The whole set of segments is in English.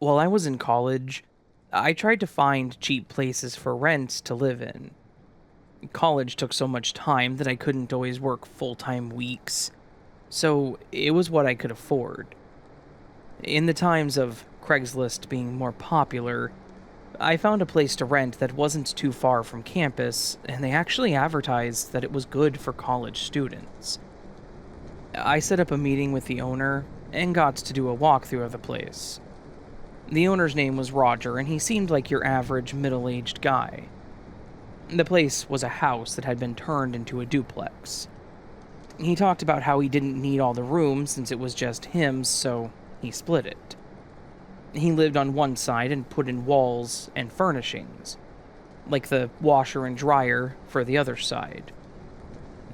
While I was in college, I tried to find cheap places for rent to live in. College took so much time that I couldn't always work full-time weeks, so it was what I could afford. In the times of Craigslist being more popular, I found a place to rent that wasn't too far from campus, and they actually advertised that it was good for college students. I set up a meeting with the owner and got to do a walkthrough of the place. The owner's name was Roger, and he seemed like your average middle-aged guy. The place was a house that had been turned into a duplex. He talked about how he didn't need all the rooms since it was just him, so he split it. He lived on one side and put in walls and furnishings, like the washer and dryer for the other side.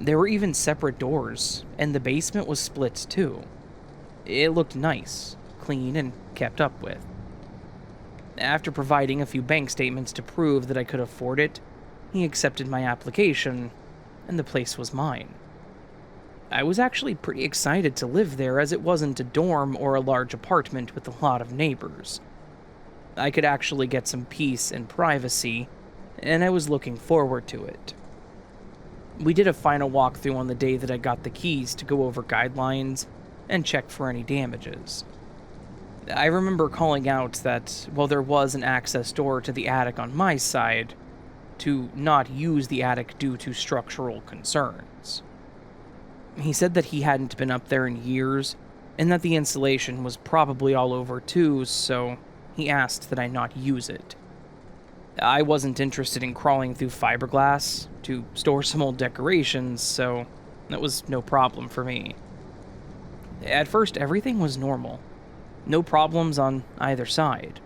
There were even separate doors, and the basement was split too. It looked nice, clean, and kept up with. After providing a few bank statements to prove that I could afford it, he accepted my application, and the place was mine. I was actually pretty excited to live there as it wasn't a dorm or a large apartment with a lot of neighbors. I could actually get some peace and privacy, and I was looking forward to it. We did a final walkthrough on the day that I got the keys to go over guidelines and check for any damages. I remember calling out that while there was an access door to the attic on my side, to not use the attic due to structural concerns. He said that he hadn't been up there in years, and that the insulation was probably all over too, so he asked that I not use it. I wasn't interested in crawling through fiberglass to store some old decorations, so that was no problem for me. At first, everything was normal. No problems on either side.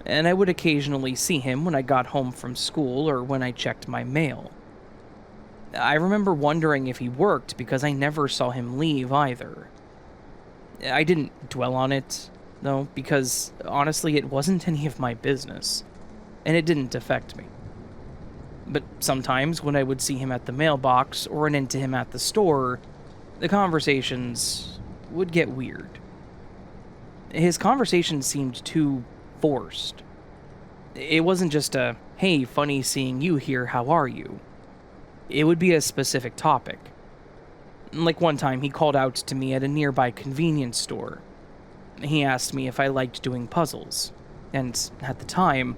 And I would occasionally see him when I got home from school or when I checked my mail. I remember wondering if he worked because I never saw him leave either. I didn't dwell on it, though, because honestly it wasn't any of my business, and it didn't affect me. But sometimes when I would see him at the mailbox or run into him at the store, the conversations would get weird. His conversation seemed too forced. It wasn't just a, "Hey, funny seeing you here, how are you?" It would be a specific topic. Like one time he called out to me at a nearby convenience store. He asked me if I liked doing puzzles, and at the time,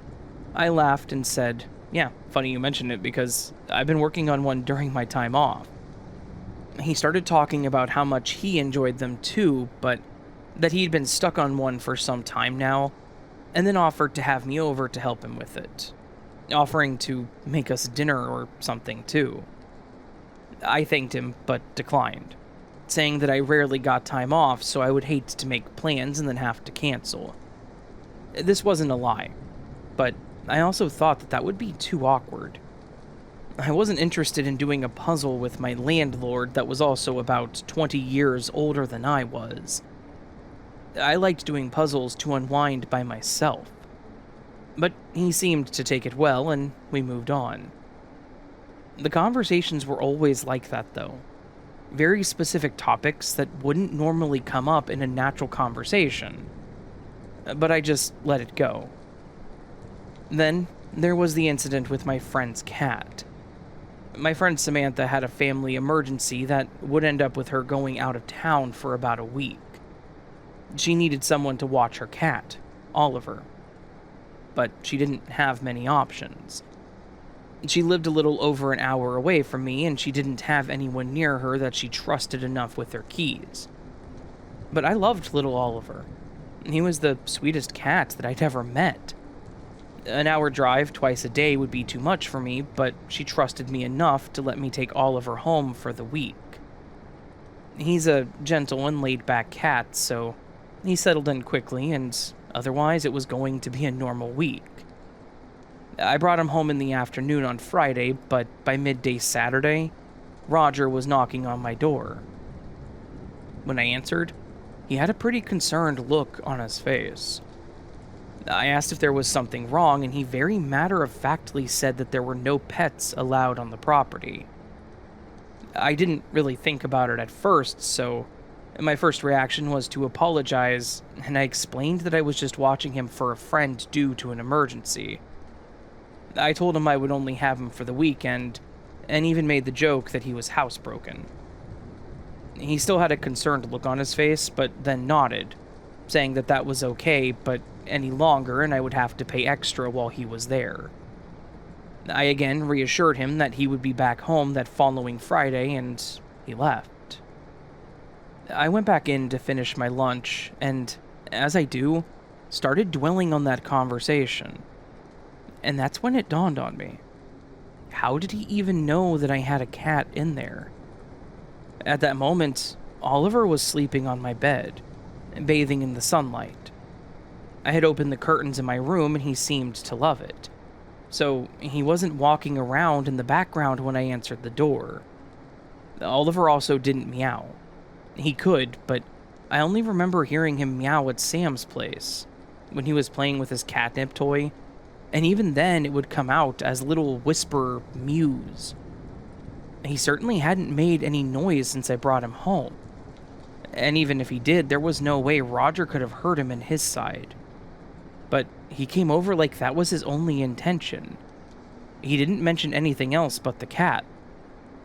I laughed and said, "Yeah, funny you mention it because I've been working on one during my time off." He started talking about how much he enjoyed them too, but that he'd been stuck on one for some time now, and then offered to have me over to help him with it, offering to make us dinner or something too. I thanked him, but declined, saying that I rarely got time off, so I would hate to make plans and then have to cancel. This wasn't a lie, but I also thought that that would be too awkward. I wasn't interested in doing a puzzle with my landlord that was also about 20 years older than I was. I liked doing puzzles to unwind by myself. But he seemed to take it well, and we moved on. The conversations were always like that, though. Very specific topics that wouldn't normally come up in a natural conversation. But I just let it go. Then, there was the incident with my friend's cat. My friend Samantha had a family emergency that would end up with her going out of town for about a week. She needed someone to watch her cat, Oliver. But she didn't have many options. She lived a little over an hour away from me, and she didn't have anyone near her that she trusted enough with their keys. But I loved little Oliver. He was the sweetest cat that I'd ever met. An hour drive twice a day would be too much for me, but she trusted me enough to let me take Oliver home for the week. He's a gentle and laid-back cat, so he settled in quickly, and otherwise it was going to be a normal week. I brought him home in the afternoon on Friday, but by midday Saturday, Roger was knocking on my door. When I answered, he had a pretty concerned look on his face. I asked if there was something wrong, and he very matter-of-factly said that there were no pets allowed on the property. I didn't really think about it at first, so My first reaction was to apologize, and I explained that I was just watching him for a friend due to an emergency. I told him I would only have him for the weekend, and even made the joke that he was housebroken. He still had a concerned look on his face, but then nodded, saying that that was okay, but any longer and I would have to pay extra while he was there. I again reassured him that he would be back home that following Friday, and he left. I went back in to finish my lunch, and as I do, started dwelling on that conversation. And that's when it dawned on me. How did he even know that I had a cat in there? At that moment, Oliver was sleeping on my bed, bathing in the sunlight. I had opened the curtains in my room and he seemed to love it. So he wasn't walking around in the background when I answered the door. Oliver also didn't meow. He could, but I only remember hearing him meow at Sam's place, when he was playing with his catnip toy, and even then it would come out as little whisper mews. He certainly hadn't made any noise since I brought him home. And even if he did, there was no way Roger could have heard him in his side. But he came over like that was his only intention. He didn't mention anything else but the cat.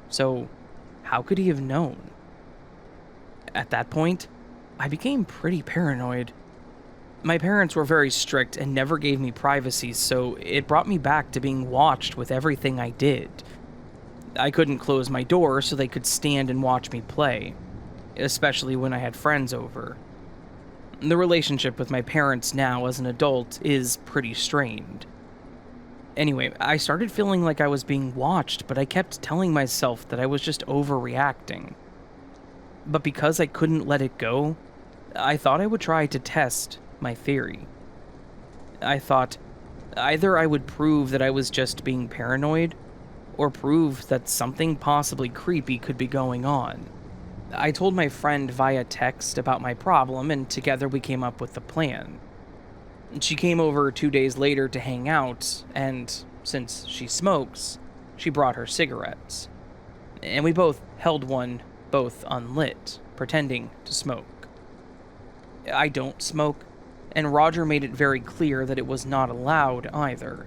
So, how could he have known? At that point, I became pretty paranoid. My parents were very strict and never gave me privacy, so it brought me back to being watched with everything I did. I couldn't close my door so they could stand and watch me play, especially when I had friends over. The relationship with my parents now as an adult is pretty strained. Anyway, I started feeling like I was being watched, but I kept telling myself that I was just overreacting. But because I couldn't let it go, I thought I would try to test my theory. I thought either I would prove that I was just being paranoid, or prove that something possibly creepy could be going on. I told my friend via text about my problem, and together we came up with the plan. She came over 2 days later to hang out, and since she smokes, she brought her cigarettes. And we both held one, both unlit, pretending to smoke. I don't smoke, and Roger made it very clear that it was not allowed either.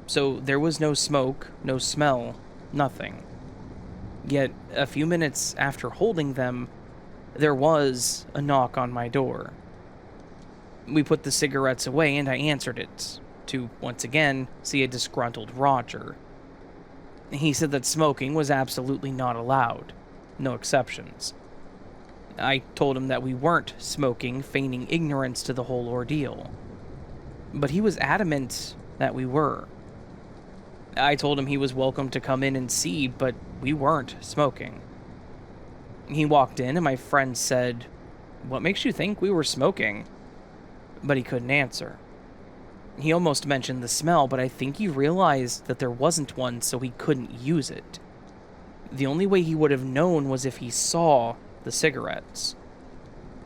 So there was no smoke, no smell, nothing. Yet, a few minutes after holding them, there was a knock on my door. We put the cigarettes away and I answered it, to once again see a disgruntled Roger. He said that smoking was absolutely not allowed, no exceptions. I told him that we weren't smoking, feigning ignorance to the whole ordeal. But he was adamant that we were. I told him he was welcome to come in and see, but we weren't smoking. He walked in and my friend said, "What makes you think we were smoking?" But he couldn't answer. He almost mentioned the smell, but I think he realized that there wasn't one, so he couldn't use it. The only way he would have known was if he saw the cigarettes.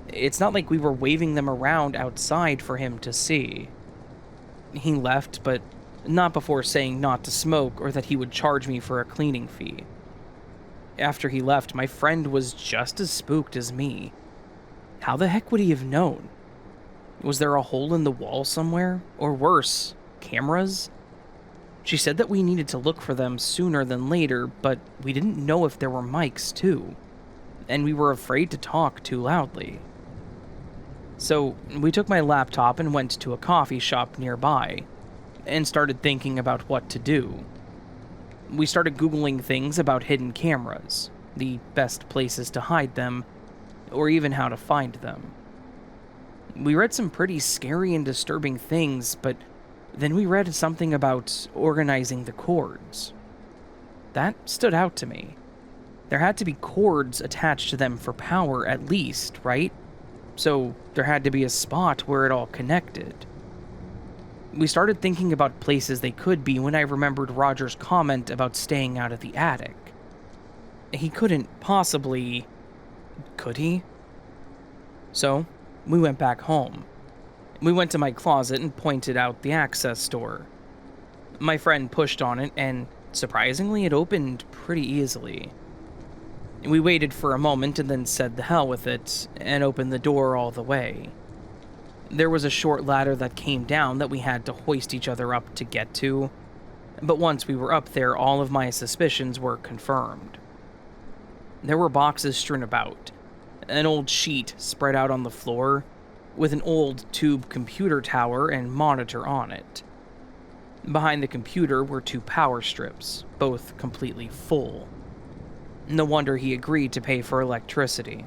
It's not like we were waving them around outside for him to see. He left, but not before saying not to smoke or that he would charge me for a cleaning fee. After he left, my friend was just as spooked as me. How the heck would he have known? Was there a hole in the wall somewhere? Or worse, cameras? She said that we needed to look for them sooner than later, but we didn't know if there were mics too, and we were afraid to talk too loudly. So we took my laptop and went to a coffee shop nearby, and started thinking about what to do. We started Googling things about hidden cameras, the best places to hide them, or even how to find them. We read some pretty scary and disturbing things, but then we read something about organizing the cords. That stood out to me. There had to be cords attached to them for power at least, right? So there had to be a spot where it all connected. We started thinking about places they could be when I remembered Roger's comment about staying out of the attic. He couldn't possibly... could he? So, we went back home. We went to my closet and pointed out the access door. My friend pushed on it and, surprisingly, it opened pretty easily. We waited for a moment and then said the hell with it and opened the door all the way. There was a short ladder that came down that we had to hoist each other up to get to, but once we were up there, all of my suspicions were confirmed. There were boxes strewn about, an old sheet spread out on the floor, with an old tube computer tower and monitor on it. Behind the computer were 2 power strips, both completely full. No wonder he agreed to pay for electricity.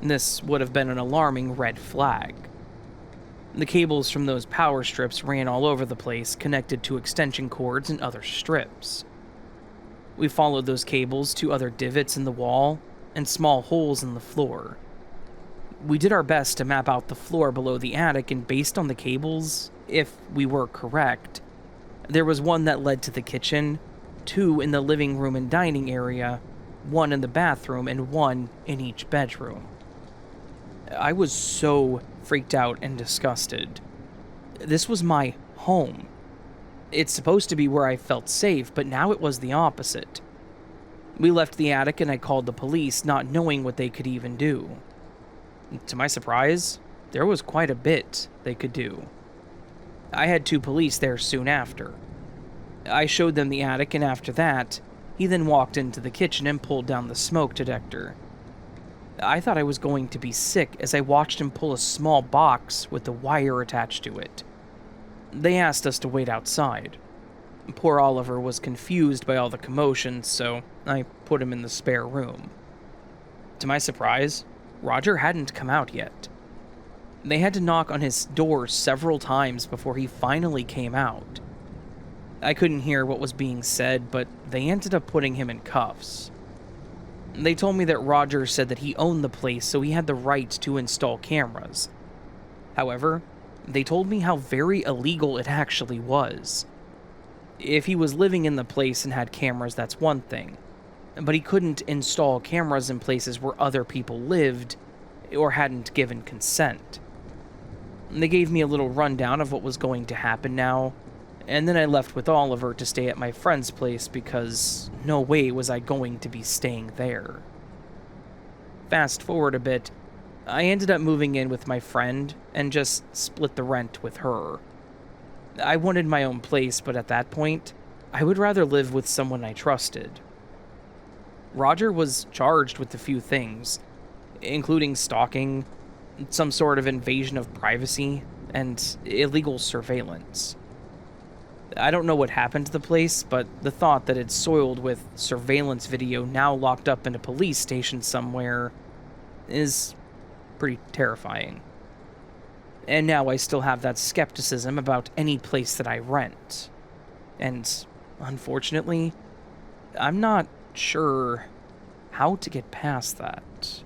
This would have been an alarming red flag. The cables from those power strips ran all over the place, connected to extension cords and other strips. We followed those cables to other divots in the wall and small holes in the floor. We did our best to map out the floor below the attic, and based on the cables, if we were correct, there was one that led to the kitchen, 2 in the living room and dining area, 1 in the bathroom, and 1 in each bedroom. I was so freaked out and disgusted. This was my home. It's supposed to be where I felt safe, but now it was the opposite. We left the attic and I called the police, not knowing what they could even do. To my surprise, there was quite a bit they could do. I had 2 police there soon after. I showed them the attic, and after that, he then walked into the kitchen and pulled down the smoke detector. I thought I was going to be sick as I watched him pull a small box with a wire attached to it. They asked us to wait outside. Poor Oliver was confused by all the commotion, so I put him in the spare room. To my surprise, Roger hadn't come out yet. They had to knock on his door several times before he finally came out. I couldn't hear what was being said, but they ended up putting him in cuffs. They told me that Roger said that he owned the place, so he had the right to install cameras. However, they told me how very illegal it actually was. If he was living in the place and had cameras, that's one thing, but he couldn't install cameras in places where other people lived or hadn't given consent. They gave me a little rundown of what was going to happen now, and then I left with Oliver to stay at my friend's place because no way was I going to be staying there. Fast forward a bit, I ended up moving in with my friend and just split the rent with her. I wanted my own place, but at that point, I would rather live with someone I trusted. Roger was charged with a few things, including stalking, some sort of invasion of privacy, and illegal surveillance. I don't know what happened to the place, but the thought that it's soiled with surveillance video now locked up in a police station somewhere is pretty terrifying. And now I still have that skepticism about any place that I rent. And, unfortunately, I'm not sure how to get past that.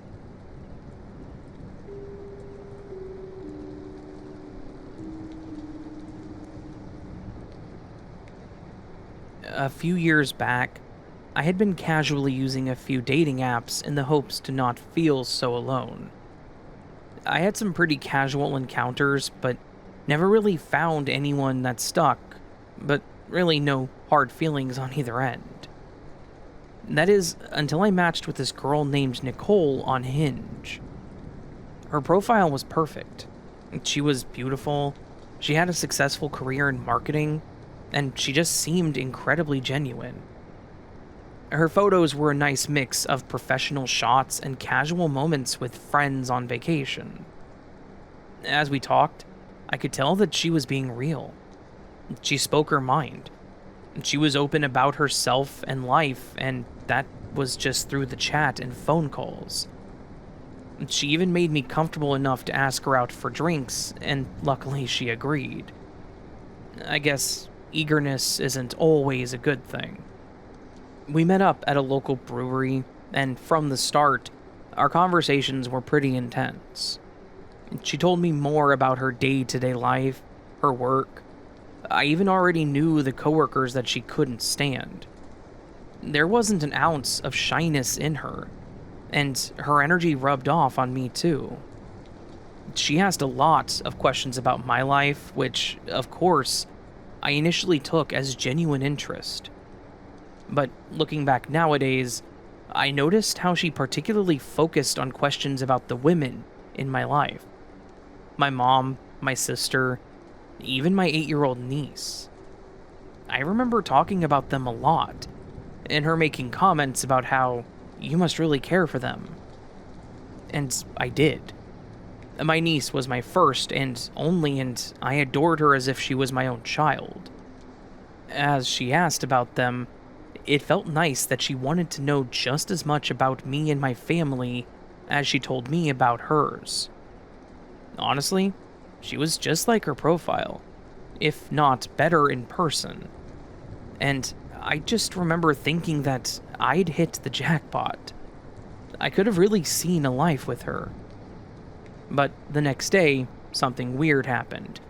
A few years back, I had been casually using a few dating apps in the hopes to not feel so alone. I had some pretty casual encounters, but never really found anyone that stuck, but really no hard feelings on either end. That is, until I matched with this girl named Nicole on Hinge. Her profile was perfect. She was beautiful, she had a successful career in marketing, and she just seemed incredibly genuine. Her photos were a nice mix of professional shots and casual moments with friends on vacation. As we talked, I could tell that she was being real. She spoke her mind. She was open about herself and life, and that was just through the chat and phone calls. She even made me comfortable enough to ask her out for drinks, and luckily she agreed. I guess eagerness isn't always a good thing. We met up at a local brewery, and from the start, our conversations were pretty intense. She told me more about her day-to-day life, her work. I even already knew the coworkers that she couldn't stand. There wasn't an ounce of shyness in her, and her energy rubbed off on me too. She asked a lot of questions about my life, which, of course, I initially took as genuine interest. But looking back nowadays, I noticed how she particularly focused on questions about the women in my life. My mom, my sister, even my 8-year-old niece. I remember talking about them a lot, and her making comments about how you must really care for them. And I did. My niece was my first and only, and I adored her as if she was my own child. As she asked about them, it felt nice that she wanted to know just as much about me and my family as she told me about hers. Honestly, she was just like her profile, if not better in person. And I just remember thinking that I'd hit the jackpot. I could have really seen a life with her. But the next day, something weird happened.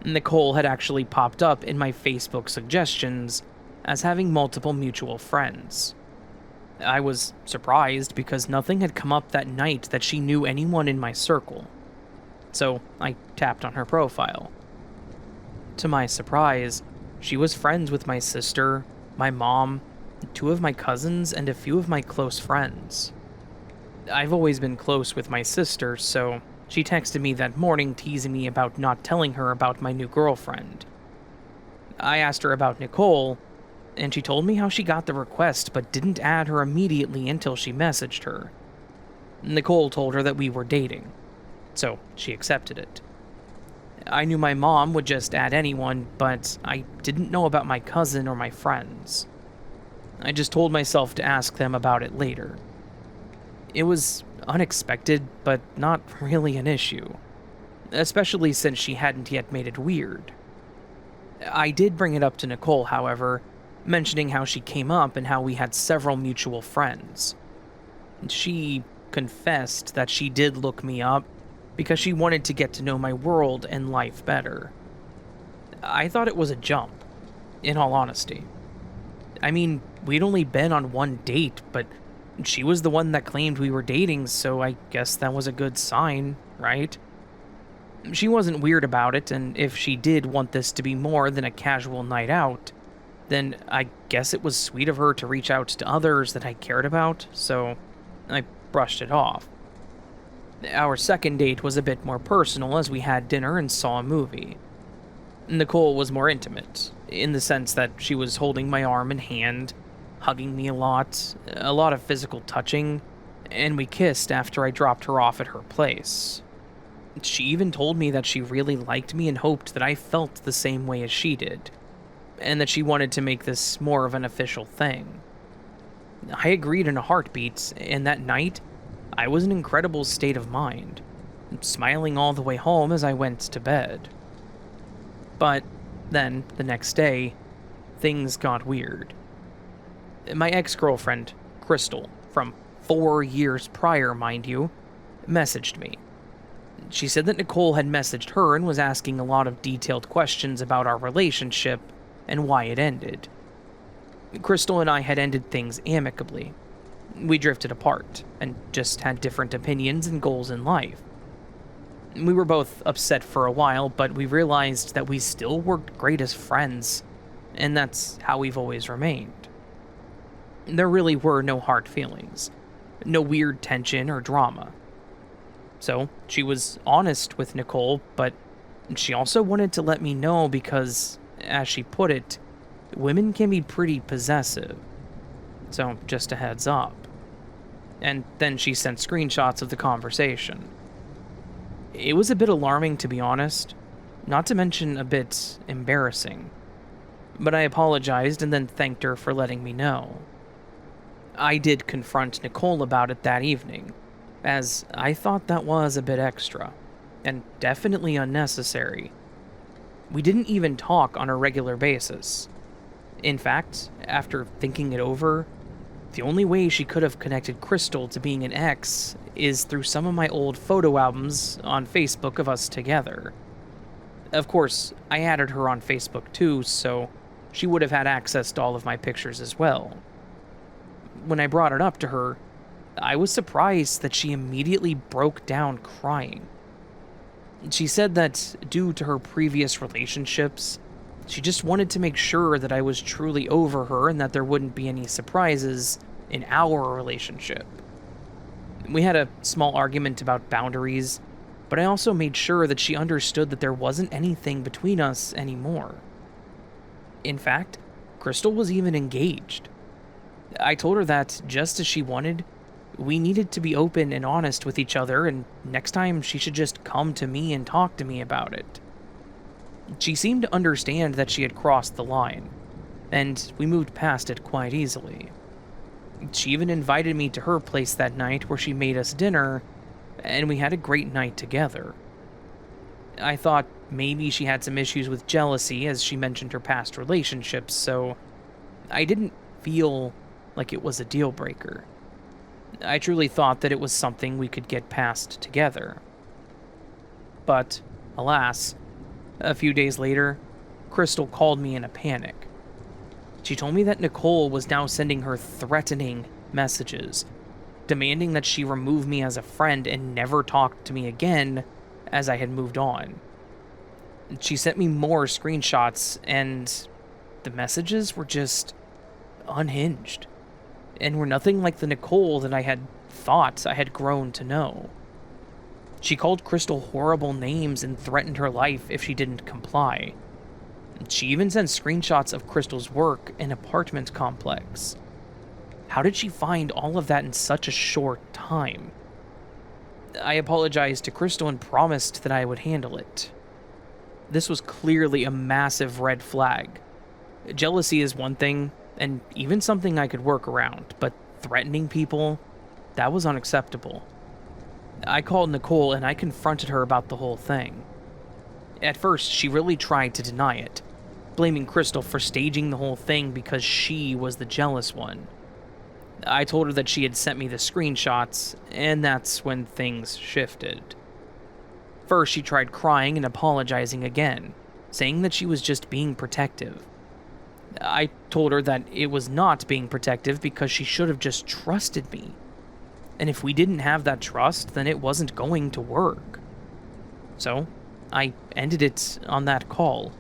Nicole had actually popped up in my Facebook suggestions as having multiple mutual friends. I was surprised because nothing had come up that night that she knew anyone in my circle. So I tapped on her profile. To my surprise, she was friends with my sister, my mom, 2 of my cousins, and a few of my close friends. I've always been close with my sister, so she texted me that morning teasing me about not telling her about my new girlfriend. I asked her about Nicole, and she told me how she got the request but didn't add her immediately until she messaged her. Nicole told her that we were dating, so she accepted it. I knew my mom would just add anyone, but I didn't know about my cousin or my friends. I just told myself to ask them about it later. It was unexpected, but not really an issue, especially since she hadn't yet made it weird. I did bring it up to Nicole, however, mentioning how she came up and how we had several mutual friends. She confessed that she did look me up because she wanted to get to know my world and life better. I thought it was a jump, in all honesty. I mean, we'd only been on one date, but she was the one that claimed we were dating, so I guess that was a good sign, right? She wasn't weird about it, and if she did want this to be more than a casual night out, then I guess it was sweet of her to reach out to others that I cared about, so I brushed it off. Our second date was a bit more personal as we had dinner and saw a movie. Nicole was more intimate, in the sense that she was holding my arm and hand, hugging me a lot of physical touching, and we kissed after I dropped her off at her place. She even told me that she really liked me and hoped that I felt the same way as she did, and that she wanted to make this more of an official thing. I agreed in a heartbeat, and that night, I was in an incredible state of mind, smiling all the way home as I went to bed. But then, the next day, things got weird. My ex-girlfriend, Crystal, from 4 years prior, mind you, messaged me. She said that Nicole had messaged her and was asking a lot of detailed questions about our relationship and why it ended. Crystal and I had ended things amicably. We drifted apart and just had different opinions and goals in life. We were both upset for a while, but we realized that we still worked great as friends, and that's how we've always remained. There really were no hard feelings, no weird tension or drama. So she was honest with Nicole, but she also wanted to let me know because, as she put it, women can be pretty possessive. So just a heads up. And then she sent screenshots of the conversation. It was a bit alarming, to be honest, not to mention a bit embarrassing. But I apologized and then thanked her for letting me know. I did confront Nicole about it that evening, as I thought that was a bit extra, and definitely unnecessary. We didn't even talk on a regular basis. In fact, after thinking it over, the only way she could have connected Crystal to being an ex is through some of my old photo albums on Facebook of us together. Of course, I added her on Facebook too, so she would have had access to all of my pictures as well. When I brought it up to her, I was surprised that she immediately broke down crying. She said that due to her previous relationships, she just wanted to make sure that I was truly over her and that there wouldn't be any surprises in our relationship. We had a small argument about boundaries, but I also made sure that she understood that there wasn't anything between us anymore. In fact, Crystal was even engaged. I told her that, just as she wanted, we needed to be open and honest with each other, and next time she should just come to me and talk to me about it. She seemed to understand that she had crossed the line, and we moved past it quite easily. She even invited me to her place that night where she made us dinner, and we had a great night together. I thought maybe she had some issues with jealousy as she mentioned her past relationships, so I didn't feel like it was a deal breaker. I truly thought that it was something we could get past together. But, alas, a few days later, Crystal called me in a panic. She told me that Nicole was now sending her threatening messages, demanding that she remove me as a friend and never talk to me again as I had moved on. She sent me more screenshots, and the messages were just unhinged, and were nothing like the Nicole that I had thought I had grown to know. She called Crystal horrible names and threatened her life if she didn't comply. She even sent screenshots of Crystal's work and apartment complex. How did she find all of that in such a short time? I apologized to Crystal and promised that I would handle it. This was clearly a massive red flag. Jealousy is one thing, and even something I could work around, but threatening people, that was unacceptable. I called Nicole and I confronted her about the whole thing. At first, she really tried to deny it, blaming Crystal for staging the whole thing because she was the jealous one. I told her that she had sent me the screenshots, and that's when things shifted. First, she tried crying and apologizing again, saying that she was just being protective. I told her that it was not being protective because she should have just trusted me. And if we didn't have that trust, then it wasn't going to work. So, I ended it on that call.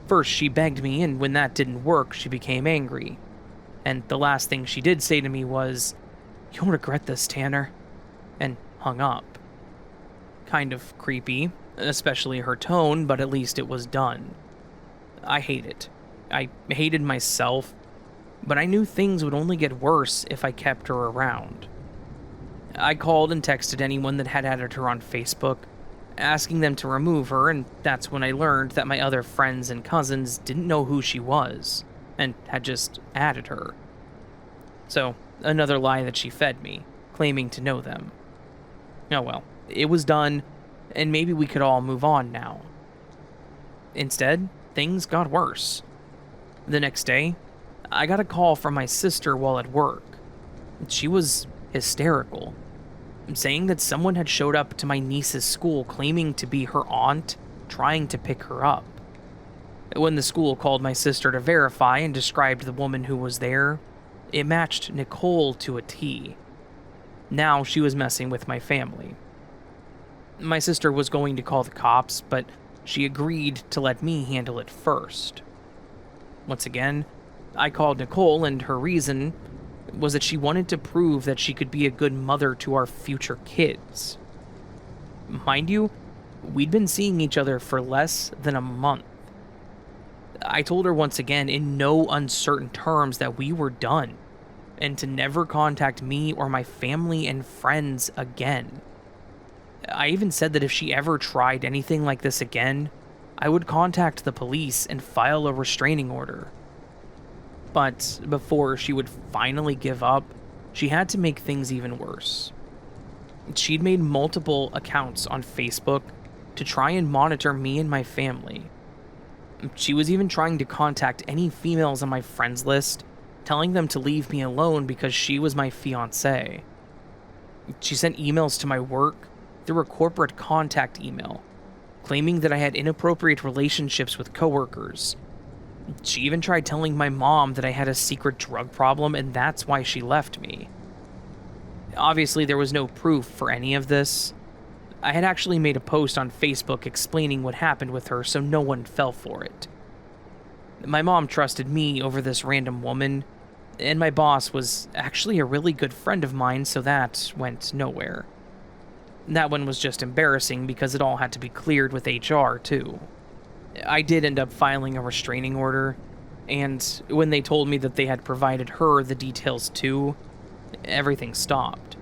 First, she begged me, and when that didn't work, she became angry. And the last thing she did say to me was, "You'll regret this, Tanner," and hung up. Kind of creepy, especially her tone, but at least it was done. I hate it. I hated myself, but I knew things would only get worse if I kept her around. I called and texted anyone that had added her on Facebook, asking them to remove her, and that's when I learned that my other friends and cousins didn't know who she was, and had just added her. So, another lie that she fed me, claiming to know them. Oh well, it was done, and maybe we could all move on now. Instead, things got worse. The next day, I got a call from my sister while at work. She was hysterical, saying that someone had showed up to my niece's school claiming to be her aunt, trying to pick her up. When the school called my sister to verify and described the woman who was there, it matched Nicole to a T. Now she was messing with my family. My sister was going to call the cops, but she agreed to let me handle it first. Once again, I called Nicole, and her reason was that she wanted to prove that she could be a good mother to our future kids. Mind you, we'd been seeing each other for less than a month. I told her once again in no uncertain terms that we were done, and to never contact me or my family and friends again. I even said that if she ever tried anything like this again, I would contact the police and file a restraining order. But before she would finally give up, she had to make things even worse. She'd made multiple accounts on Facebook to try and monitor me and my family. She was even trying to contact any females on my friends list, telling them to leave me alone because she was my fiancé. She sent emails to my work through a corporate contact email, claiming that I had inappropriate relationships with coworkers. She even tried telling my mom that I had a secret drug problem and that's why she left me. Obviously, there was no proof for any of this. I had actually made a post on Facebook explaining what happened with her so no one fell for it. My mom trusted me over this random woman, And my boss was actually a really good friend of mine, so that went nowhere. That one was just embarrassing because it all had to be cleared with HR, too. I did end up filing a restraining order, and when they told me that they had provided her the details too, everything stopped.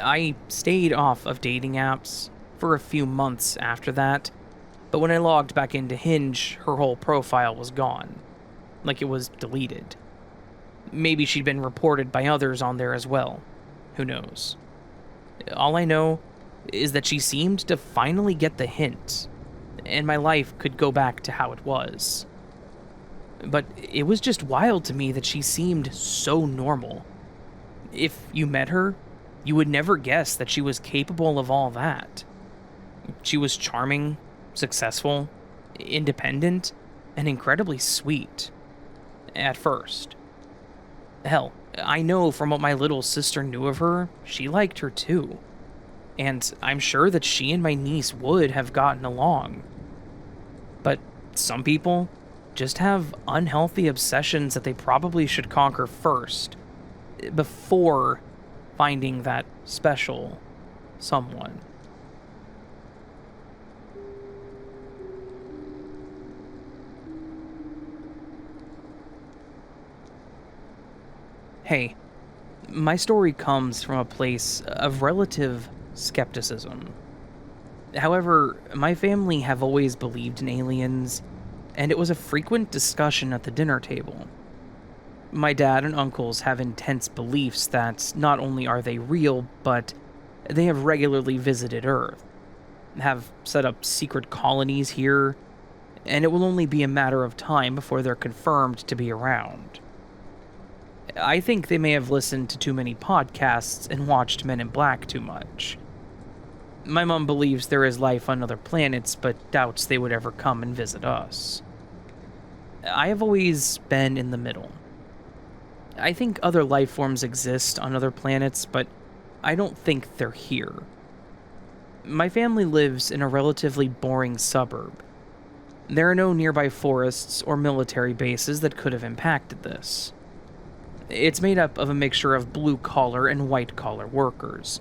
I stayed off of dating apps for a few months after that, but when I logged back into Hinge, her whole profile was gone. Like it was deleted. Maybe she'd been reported by others on there as well. Who knows? All I know is that she seemed to finally get the hint, and my life could go back to how it was. But it was just wild to me that she seemed so normal. If you met her, you would never guess that she was capable of all that. She was charming, successful, independent, and incredibly sweet. At first. Hell, I know from what my little sister knew of her, she liked her too. And I'm sure that she and my niece would have gotten along. But some people just have unhealthy obsessions that they probably should conquer first, before finding that special someone. Hey, my story comes from a place of relative skepticism. However, my family have always believed in aliens, and it was a frequent discussion at the dinner table. My dad and uncles have intense beliefs that not only are they real, but they have regularly visited Earth, have set up secret colonies here, and it will only be a matter of time before they're confirmed to be around. I think they may have listened to too many podcasts and watched Men in Black too much. My mom believes there is life on other planets, but doubts they would ever come and visit us. I have always been in the middle. I think other life forms exist on other planets, but I don't think they're here. My family lives in a relatively boring suburb. There are no nearby forests or military bases that could have impacted this. It's made up of a mixture of blue-collar and white-collar workers.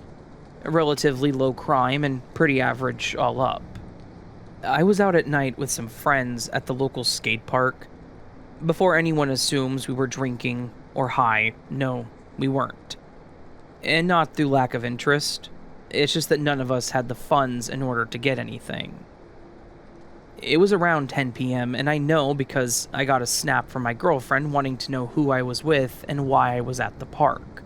Relatively low crime and pretty average all up. I was out at night with some friends at the local skate park. Before anyone assumes we were drinking or high, no, we weren't. And not through lack of interest, it's just that none of us had the funds in order to get anything. It was around 10 p.m., and I know because I got a snap from my girlfriend wanting to know who I was with and why I was at the park.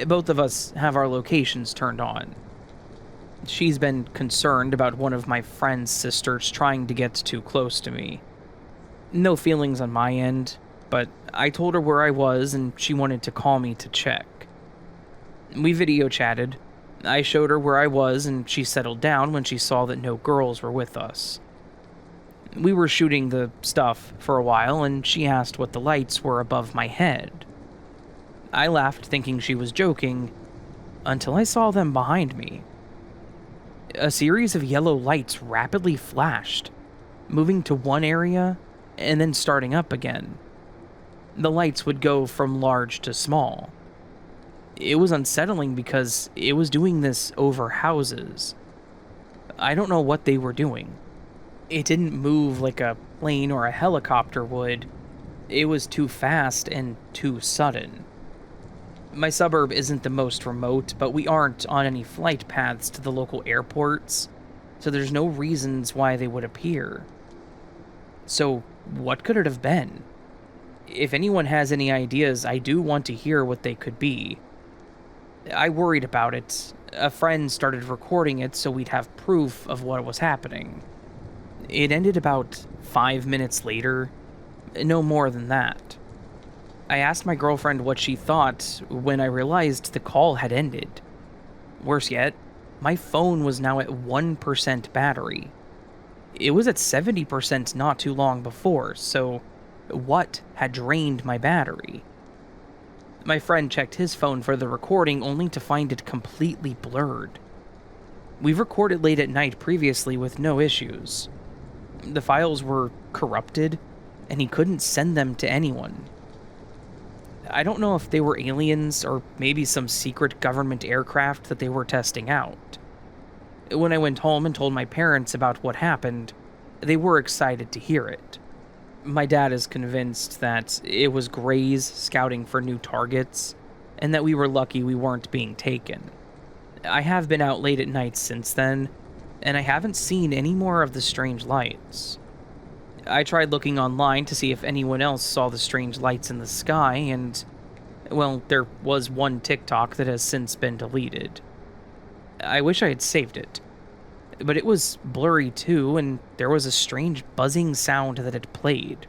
Both of us have our locations turned on. She's been concerned about one of my friend's sisters trying to get too close to me. No feelings on my end, but I told her where I was and she wanted to call me to check. We video chatted. I showed her where I was and she settled down when she saw that no girls were with us. We were shooting the stuff for a while and she asked what the lights were above my head. I laughed thinking she was joking, until I saw them behind me. A series of yellow lights rapidly flashed, moving to one area and then starting up again. The lights would go from large to small. It was unsettling because it was doing this over houses. I don't know what they were doing. It didn't move like a plane or a helicopter would. It was too fast and too sudden. My suburb isn't the most remote, but we aren't on any flight paths to the local airports, so there's no reasons why they would appear. So, what could it have been? If anyone has any ideas, I do want to hear what they could be. I worried about it. A friend started recording it so we'd have proof of what was happening. It ended about 5 minutes later, no more than that. I asked my girlfriend what she thought when I realized the call had ended. Worse yet, my phone was now at 1% battery. It was at 70% not too long before, so what had drained my battery? My friend checked his phone for the recording only to find it completely blurred. We've recorded late at night previously with no issues. The files were corrupted, and he couldn't send them to anyone. I don't know if they were aliens or maybe some secret government aircraft that they were testing out. When I went home and told my parents about what happened, they were excited to hear it. My dad is convinced that it was Greys scouting for new targets, and that we were lucky we weren't being taken. I have been out late at night since then, and I haven't seen any more of the strange lights. I tried looking online to see if anyone else saw the strange lights in the sky, and, well, there was one TikTok that has since been deleted. I wish I had saved it, but it was blurry too, and there was a strange buzzing sound that it played.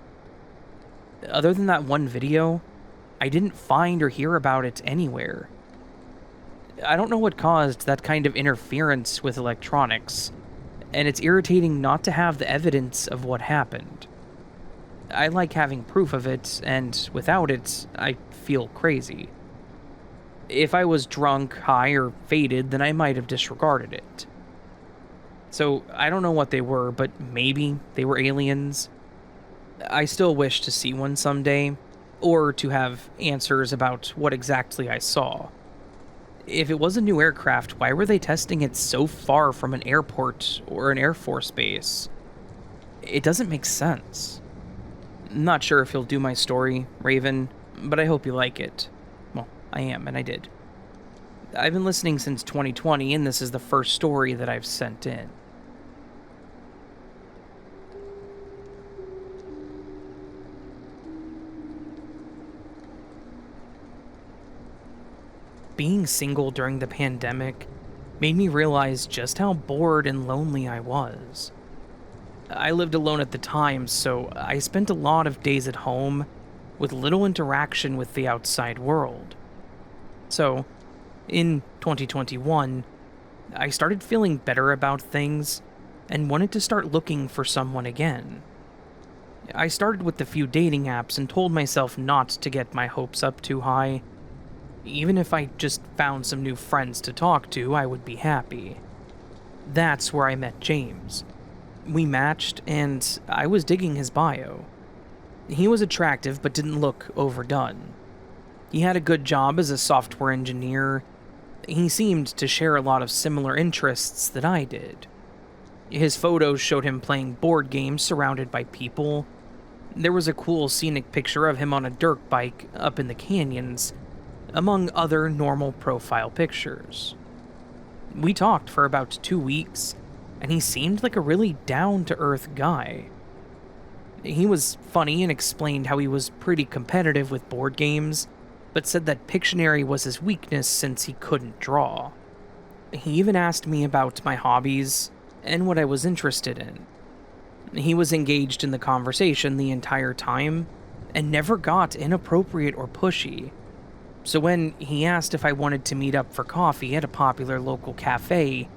Other than that one video, I didn't find or hear about it anywhere. I don't know what caused that kind of interference with electronics, and it's irritating not to have the evidence of what happened. I like having proof of it, and without it, I feel crazy. If I was drunk, high, or faded, then I might have disregarded it. So, I don't know what they were, but maybe they were aliens. I still wish to see one someday, or to have answers about what exactly I saw. If it was a new aircraft, why were they testing it so far from an airport or an Air Force base? It doesn't make sense. Not sure if you'll do my story, Raven, but I hope you like it. Well, I am, and I did. I've been listening since 2020, and this is the first story that I've sent in. Being single during the pandemic made me realize just how bored and lonely I was. I lived alone at the time, so I spent a lot of days at home with little interaction with the outside world. So, in 2021, I started feeling better about things and wanted to start looking for someone again. I started with the few dating apps and told myself not to get my hopes up too high. Even if I just found some new friends to talk to, I would be happy. That's where I met James. We matched, and I was digging his bio. He was attractive but didn't look overdone. He had a good job as a software engineer. He seemed to share a lot of similar interests that I did. His photos showed him playing board games surrounded by people. There was a cool scenic picture of him on a dirt bike up in the canyons, among other normal profile pictures. We talked for about 2 weeks, and he seemed like a really down-to-earth guy. He was funny and explained how he was pretty competitive with board games, but said that Pictionary was his weakness since he couldn't draw. He even asked me about my hobbies and what I was interested in. He was engaged in the conversation the entire time, and never got inappropriate or pushy. So when he asked if I wanted to meet up for coffee at a popular local cafe,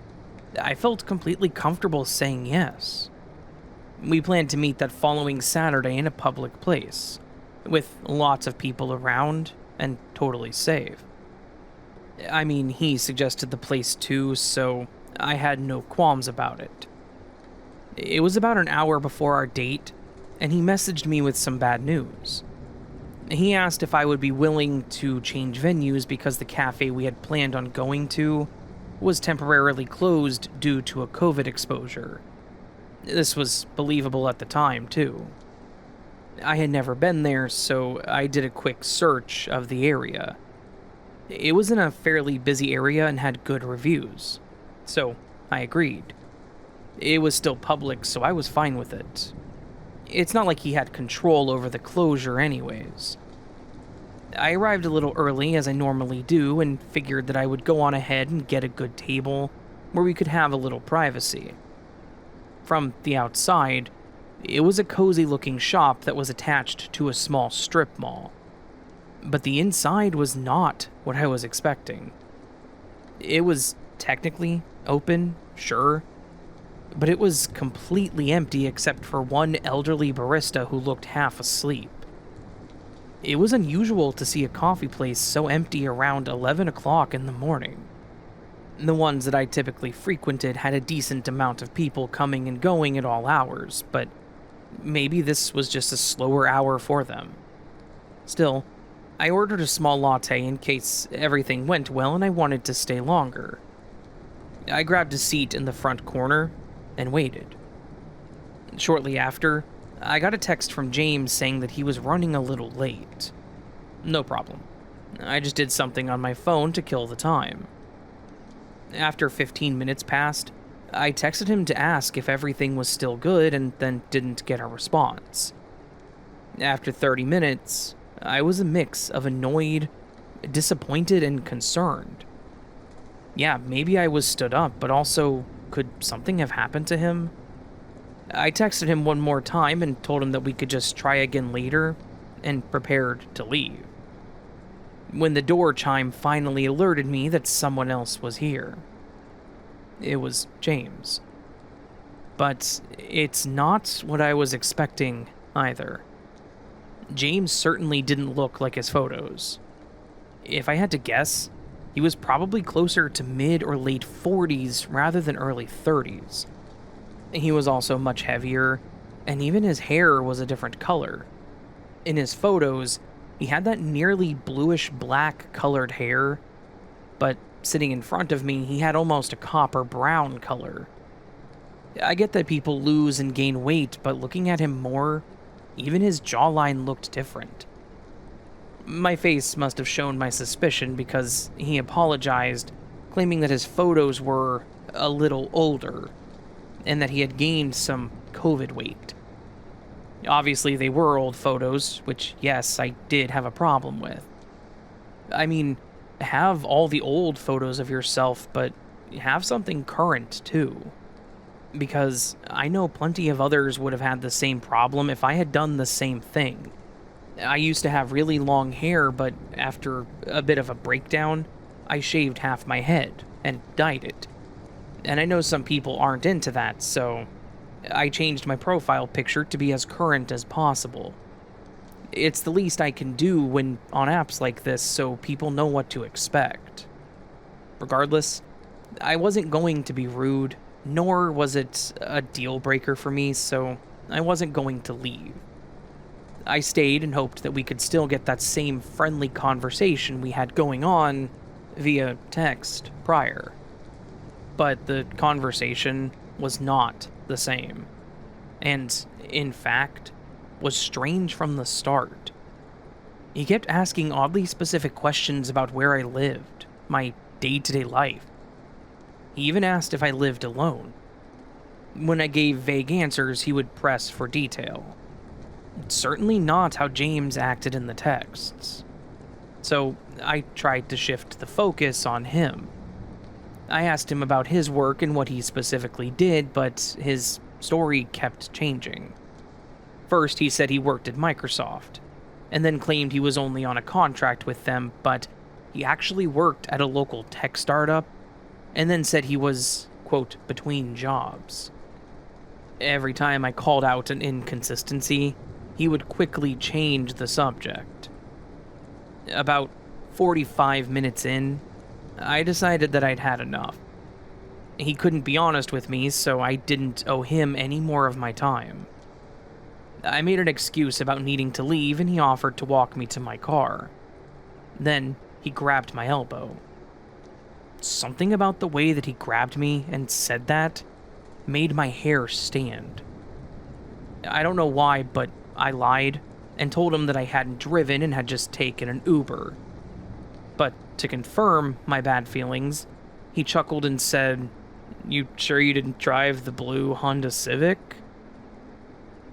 I felt completely comfortable saying yes. We planned to meet that following Saturday in a public place, with lots of people around and totally safe. I mean, he suggested the place too, so I had no qualms about it. It was about an hour before our date, and he messaged me with some bad news. He asked if I would be willing to change venues because the cafe we had planned on going to was temporarily closed due to a COVID exposure. This was believable at the time, too. I had never been there, so I did a quick search of the area. It was in a fairly busy area and had good reviews, so I agreed. It was still public, so I was fine with it. It's not like he had control over the closure anyways. I arrived a little early, as I normally do, and figured that I would go on ahead and get a good table where we could have a little privacy. From the outside, it was a cozy-looking shop that was attached to a small strip mall. But the inside was not what I was expecting. It was technically open, sure, but it was completely empty except for one elderly barista who looked half asleep. It was unusual to see a coffee place so empty around 11 o'clock in the morning. The ones that I typically frequented had a decent amount of people coming and going at all hours, but maybe this was just a slower hour for them. Still, I ordered a small latte in case everything went well and I wanted to stay longer. I grabbed a seat in the front corner and waited. Shortly after, I got a text from James saying that he was running a little late. No problem. I just did something on my phone to kill the time. After 15 minutes passed, I texted him to ask if everything was still good and then didn't get a response. After 30 minutes, I was a mix of annoyed, disappointed, and concerned. Yeah, maybe I was stood up, but also, could something have happened to him? I texted him one more time and told him that we could just try again later, and prepared to leave. When the door chime finally alerted me that someone else was here. It was James. But it's not what I was expecting either. James certainly didn't look like his photos. If I had to guess, he was probably closer to mid or late 40s rather than early 30s. He was also much heavier, and even his hair was a different color. In his photos, he had that nearly bluish-black colored hair, but sitting in front of me, he had almost a copper-brown color. I get that people lose and gain weight, but looking at him more, even his jawline looked different. My face must have shown my suspicion because he apologized, claiming that his photos were a little older, and that he had gained some COVID weight. Obviously, they were old photos, which, yes, I did have a problem with. I mean, have all the old photos of yourself, but have something current, too. Because I know plenty of others would have had the same problem if I had done the same thing. I used to have really long hair, but after a bit of a breakdown, I shaved half my head and dyed it. And I know some people aren't into that, so I changed my profile picture to be as current as possible. It's the least I can do when on apps like this so people know what to expect. Regardless, I wasn't going to be rude, nor was it a deal breaker for me, so I wasn't going to leave. I stayed and hoped that we could still get that same friendly conversation we had going on via text prior. But the conversation was not the same, and, in fact, was strange from the start. He kept asking oddly specific questions about where I lived, my day-to-day life. He even asked if I lived alone. When I gave vague answers, he would press for detail. Certainly not how James acted in the texts. So I tried to shift the focus on him. I asked him about his work and what he specifically did, but his story kept changing. First, he said he worked at Microsoft, and then claimed he was only on a contract with them, but he actually worked at a local tech startup, and then said he was, quote, between jobs. Every time I called out an inconsistency, he would quickly change the subject. About 45 minutes in, I decided that I'd had enough. He couldn't be honest with me, so I didn't owe him any more of my time. I made an excuse about needing to leave, and he offered to walk me to my car. Then he grabbed my elbow. Something about the way that he grabbed me and said that made my hair stand. I don't know why, but I lied and told him that I hadn't driven and had just taken an Uber. But to confirm my bad feelings, he chuckled and said, "You sure you didn't drive the blue Honda Civic?"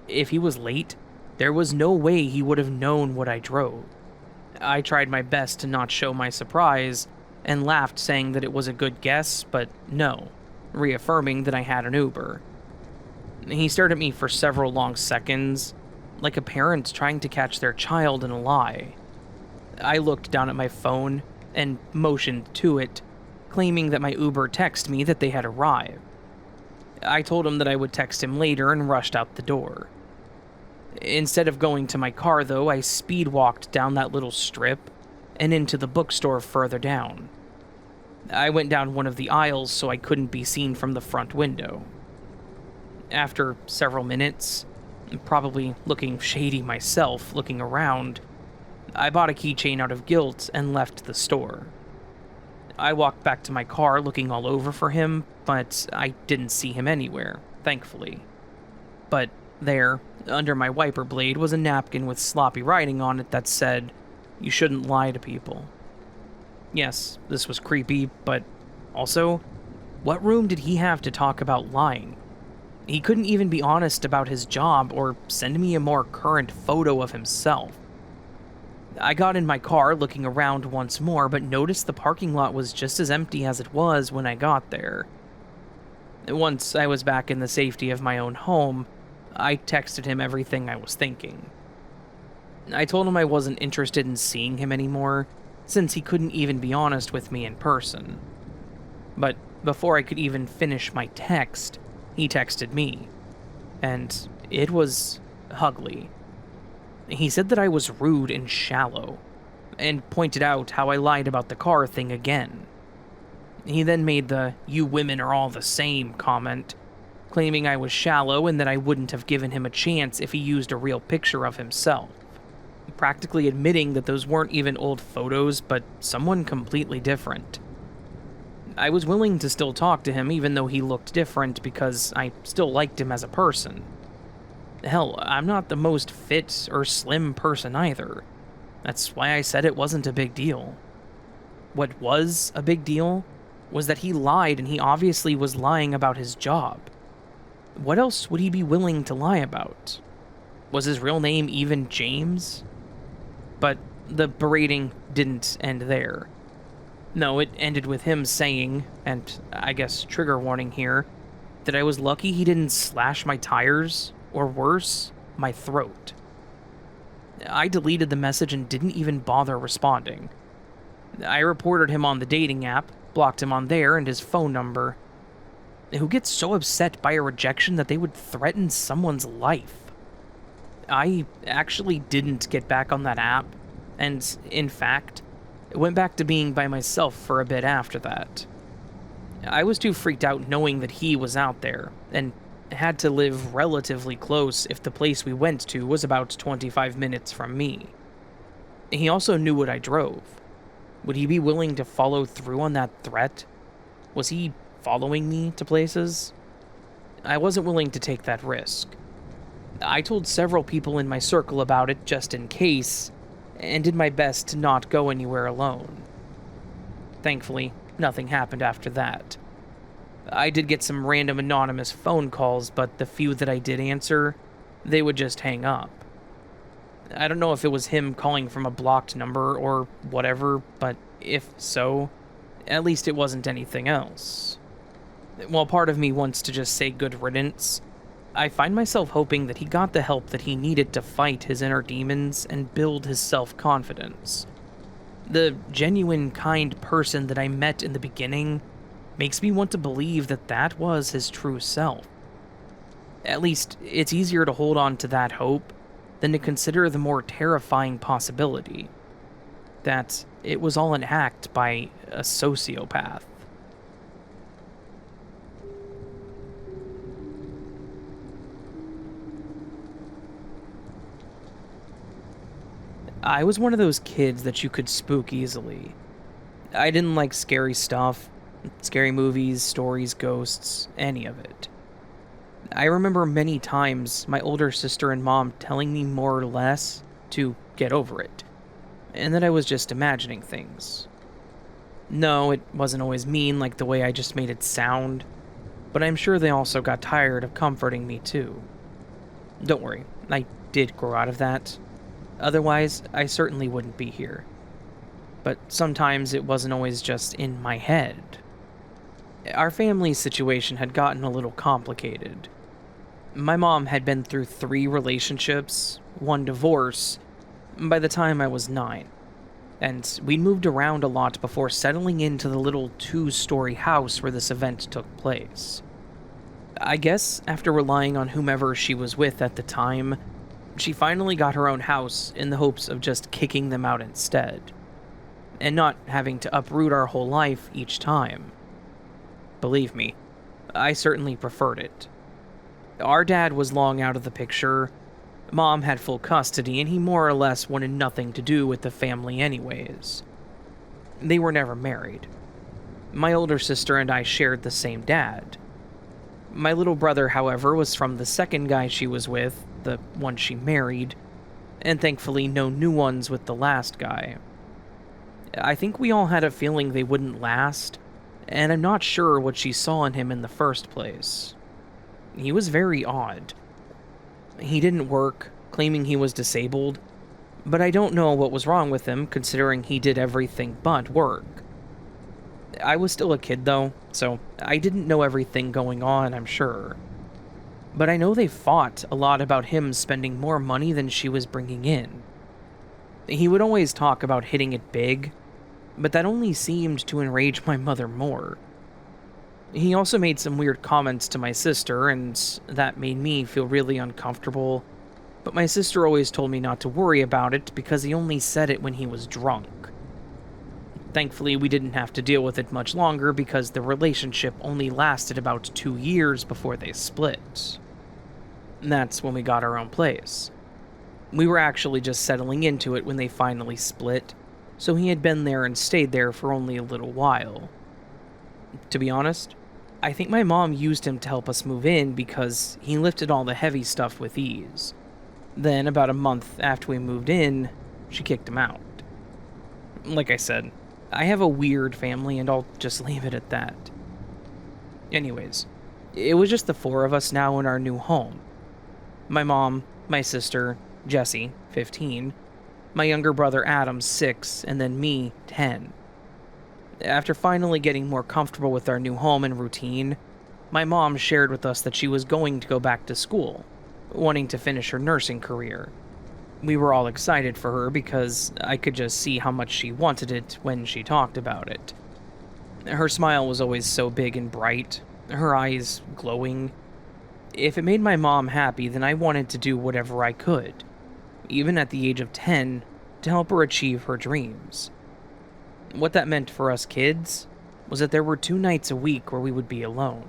If he was late, there was no way he would have known what I drove. I tried my best to not show my surprise and laughed, saying that it was a good guess, but no, reaffirming that I had an Uber. He stared at me for several long seconds, like a parent trying to catch their child in a lie. I looked down at my phone and motioned to it, claiming that my Uber texted me that they had arrived. I told him that I would text him later and rushed out the door. Instead of going to my car, though, I speed walked down that little strip and into the bookstore further down. I went down one of the aisles so I couldn't be seen from the front window. After several minutes, probably looking shady myself, looking around, I bought a keychain out of guilt and left the store. I walked back to my car looking all over for him, but I didn't see him anywhere, thankfully. But there, under my wiper blade, was a napkin with sloppy writing on it that said, "You shouldn't lie to people." Yes, this was creepy, but also, what room did he have to talk about lying? He couldn't even be honest about his job or send me a more current photo of himself. I got in my car looking around once more, but noticed the parking lot was just as empty as it was when I got there. Once I was back in the safety of my own home, I texted him everything I was thinking. I told him I wasn't interested in seeing him anymore, since he couldn't even be honest with me in person. But before I could even finish my text, he texted me, and it was ugly. He said that I was rude and shallow, and pointed out how I lied about the car thing again. He then made the "you women are all the same" comment, claiming I was shallow and that I wouldn't have given him a chance if he used a real picture of himself, practically admitting that those weren't even old photos, but someone completely different. I was willing to still talk to him even though he looked different because I still liked him as a person. Hell, I'm not the most fit or slim person either. That's why I said it wasn't a big deal. What was a big deal was that he lied, and he obviously was lying about his job. What else would he be willing to lie about? Was his real name even James? But the berating didn't end there. No, it ended with him saying, and I guess trigger warning here, that I was lucky he didn't slash my tires, or worse, my throat. I deleted the message and didn't even bother responding. I reported him on the dating app, blocked him on there and his phone number. Who gets so upset by a rejection that they would threaten someone's life? I actually didn't get back on that app, and in fact, went back to being by myself for a bit after that. I was too freaked out knowing that he was out there, and had to live relatively close if the place we went to was about 25 minutes from me. He also knew what I drove. Would he be willing to follow through on that threat? Was he following me to places? I wasn't willing to take that risk. I told several people in my circle about it just in case, and did my best to not go anywhere alone. Thankfully, nothing happened after that. I did get some random anonymous phone calls, but the few that I did answer, they would just hang up. I don't know if it was him calling from a blocked number or whatever, but if so, at least it wasn't anything else. While part of me wants to just say good riddance, I find myself hoping that he got the help that he needed to fight his inner demons and build his self-confidence. The genuine, kind person that I met in the beginning makes me want to believe that that was his true self. At least, it's easier to hold on to that hope than to consider the more terrifying possibility that it was all an act by a sociopath. I was one of those kids that you could spook easily. I didn't like scary stuff, scary movies, stories, ghosts, any of it. I remember many times my older sister and mom telling me more or less to get over it, and that I was just imagining things. No, it wasn't always mean like the way I just made it sound, but I'm sure they also got tired of comforting me too. Don't worry, I did grow out of that. Otherwise, I certainly wouldn't be here. But sometimes it wasn't always just in my head. Our family situation had gotten a little complicated. My mom had been through 3 relationships, 1 divorce, by the time I was 9. And we'd moved around a lot before settling into the little 2-story house where this event took place. I guess after relying on whomever she was with at the time, she finally got her own house in the hopes of just kicking them out instead, and not having to uproot our whole life each time. Believe me, I certainly preferred it. Our dad was long out of the picture, Mom had full custody, and he more or less wanted nothing to do with the family anyways. They were never married. My older sister and I shared the same dad. My little brother, however, was from the second guy she was with, the one she married, and thankfully no new ones with the last guy. I think we all had a feeling they wouldn't last, and I'm not sure what she saw in him in the first place. He was very odd. He didn't work, claiming he was disabled, but I don't know what was wrong with him considering he did everything but work. I was still a kid though, so I didn't know everything going on, I'm sure. But I know they fought a lot about him spending more money than she was bringing in. He would always talk about hitting it big, but that only seemed to enrage my mother more. He also made some weird comments to my sister, and that made me feel really uncomfortable, but my sister always told me not to worry about it because he only said it when he was drunk. Thankfully, we didn't have to deal with it much longer because the relationship only lasted about 2 years before they split. That's when we got our own place. We were actually just settling into it when they finally split, so he had been there and stayed there for only a little while. To be honest, I think my mom used him to help us move in because he lifted all the heavy stuff with ease. Then, about a month after we moved in, she kicked him out. Like I said, I have a weird family and I'll just leave it at that. Anyways, it was just the four of us now in our new home. My mom, my sister, Jesse, 15, my younger brother Adam, 6, and then me, 10. After finally getting more comfortable with our new home and routine, my mom shared with us that she was going to go back to school, wanting to finish her nursing career. We were all excited for her because I could just see how much she wanted it when she talked about it. Her smile was always so big and bright, her eyes glowing. If it made my mom happy, then I wanted to do whatever I could, even at the age of 10, to help her achieve her dreams. What that meant for us kids was that there were 2 nights a week where we would be alone.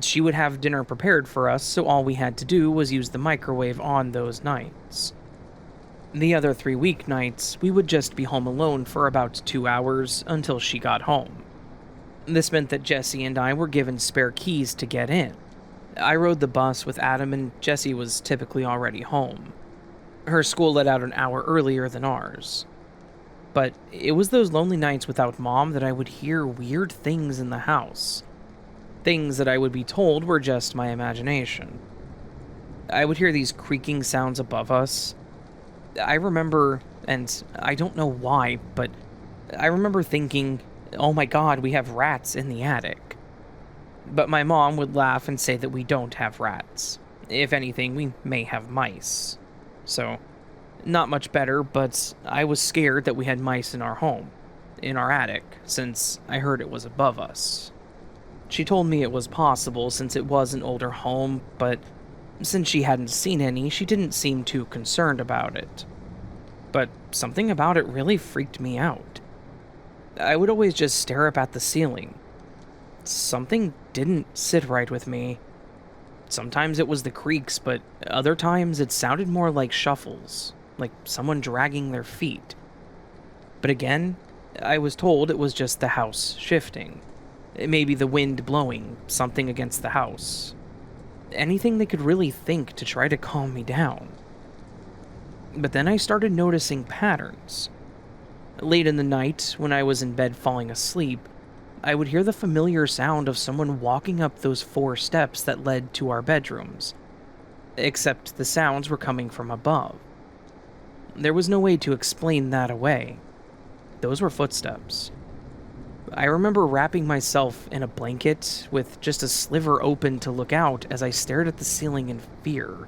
She would have dinner prepared for us, so all we had to do was use the microwave on those nights. The other 3 weeknights, we would just be home alone for about 2 hours until she got home. This meant that Jesse and I were given spare keys to get in. I rode the bus with Adam and Jesse was typically already home. Her school let out an hour earlier than ours. But it was those lonely nights without Mom that I would hear weird things in the house. Things that I would be told were just my imagination. I would hear these creaking sounds above us. I remember, and I don't know why, but I remember thinking, oh my god, we have rats in the attic. But my mom would laugh and say that we don't have rats. If anything, we may have mice. So, not much better, but I was scared that we had mice in our home, in our attic, since I heard it was above us. She told me it was possible since it was an older home, but since she hadn't seen any, she didn't seem too concerned about it. But something about it really freaked me out. I would always just stare up at the ceiling. Something didn't sit right with me. Sometimes it was the creaks, but other times it sounded more like shuffles, like someone dragging their feet. But again, I was told it was just the house shifting. Maybe the wind blowing something against the house. Anything they could really think to try to calm me down. But then I started noticing patterns. Late in the night, when I was in bed falling asleep, I would hear the familiar sound of someone walking up those 4 steps that led to our bedrooms. Except the sounds were coming from above. There was no way to explain that away. Those were footsteps. I remember wrapping myself in a blanket with just a sliver open to look out as I stared at the ceiling in fear.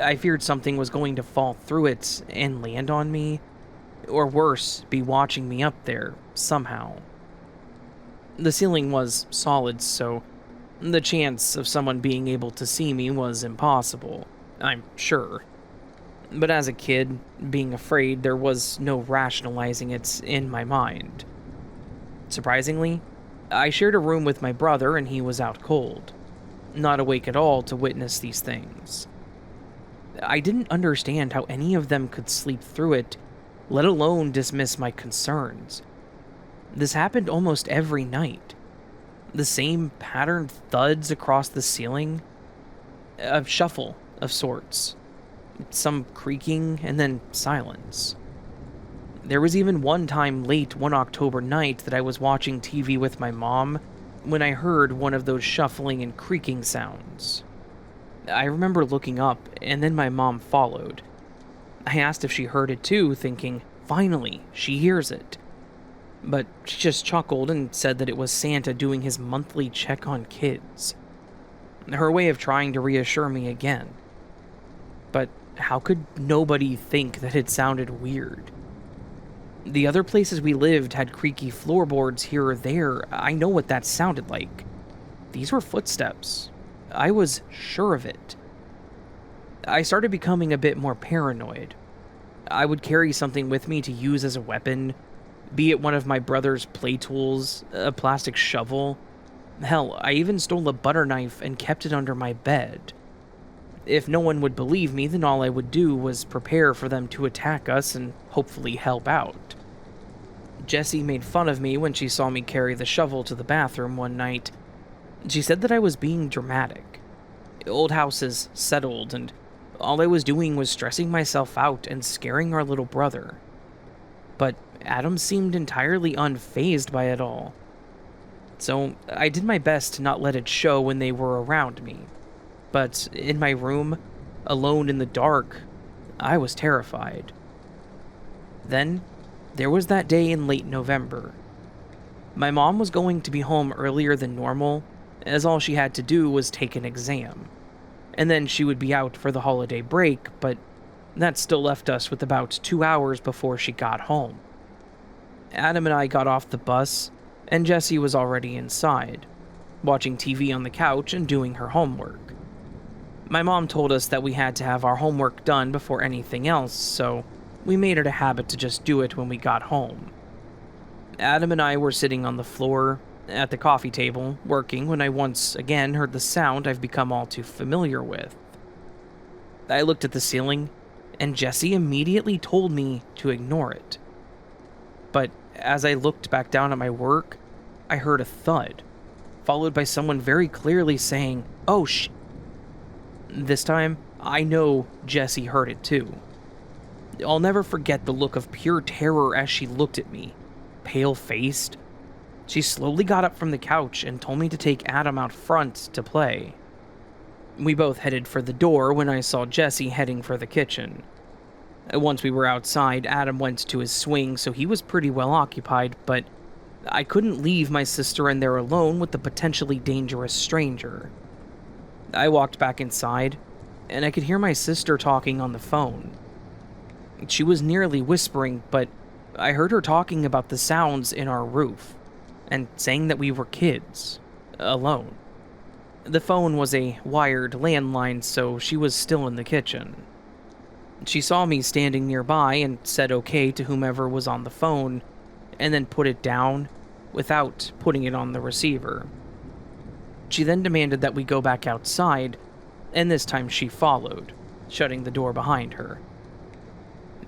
I feared something was going to fall through it and land on me, or worse, be watching me up there, somehow. The ceiling was solid, so the chance of someone being able to see me was impossible, I'm sure. But as a kid, being afraid, there was no rationalizing it in my mind. Surprisingly, I shared a room with my brother and he was out cold, not awake at all to witness these things. I didn't understand how any of them could sleep through it, let alone dismiss my concerns. This happened almost every night. The same patterned thuds across the ceiling, a shuffle of sorts, some creaking, and then silence. There was even one time late one October night that I was watching TV with my mom when I heard one of those shuffling and creaking sounds. I remember looking up, and then my mom followed. I asked if she heard it too, thinking, finally, she hears it. But she just chuckled and said that it was Santa doing his monthly check on kids. Her way of trying to reassure me again. But how could nobody think that it sounded weird? The other places we lived had creaky floorboards here or there. I know what that sounded like. These were footsteps. I was sure of it. I started becoming a bit more paranoid. I would carry something with me to use as a weapon, be it one of my brother's play tools, a plastic shovel. Hell, I even stole a butter knife and kept it under my bed. If no one would believe me, then all I would do was prepare for them to attack us and hopefully help out. Jessie made fun of me when she saw me carry the shovel to the bathroom one night. She said that I was being dramatic. Old house is settled, and all I was doing was stressing myself out and scaring our little brother. But Adam seemed entirely unfazed by it all. So I did my best to not let it show when they were around me. But in my room, alone in the dark, I was terrified. Then, there was that day in late November. My mom was going to be home earlier than normal, as all she had to do was take an exam. And then she would be out for the holiday break, but that still left us with about 2 hours before she got home. Adam and I got off the bus, and Jessie was already inside, watching TV on the couch and doing her homework. My mom told us that we had to have our homework done before anything else, so we made it a habit to just do it when we got home. Adam and I were sitting on the floor, at the coffee table, working when I once again heard the sound I've become all too familiar with. I looked at the ceiling, and Jessie immediately told me to ignore it. But as I looked back down at my work, I heard a thud, followed by someone very clearly saying, "Oh shit." This time, I know Jessie heard it too. I'll never forget the look of pure terror as she looked at me, pale-faced. She slowly got up from the couch and told me to take Adam out front to play. We both headed for the door when I saw Jessie heading for the kitchen. Once we were outside, Adam went to his swing, so he was pretty well occupied, but I couldn't leave my sister in there alone with the potentially dangerous stranger. I walked back inside, and I could hear my sister talking on the phone. She was nearly whispering, but I heard her talking about the sounds in our roof, and saying that we were kids, alone. The phone was a wired landline, so she was still in the kitchen. She saw me standing nearby and said okay to whomever was on the phone, and then put it down without putting it on the receiver. She then demanded that we go back outside, and this time she followed, shutting the door behind her.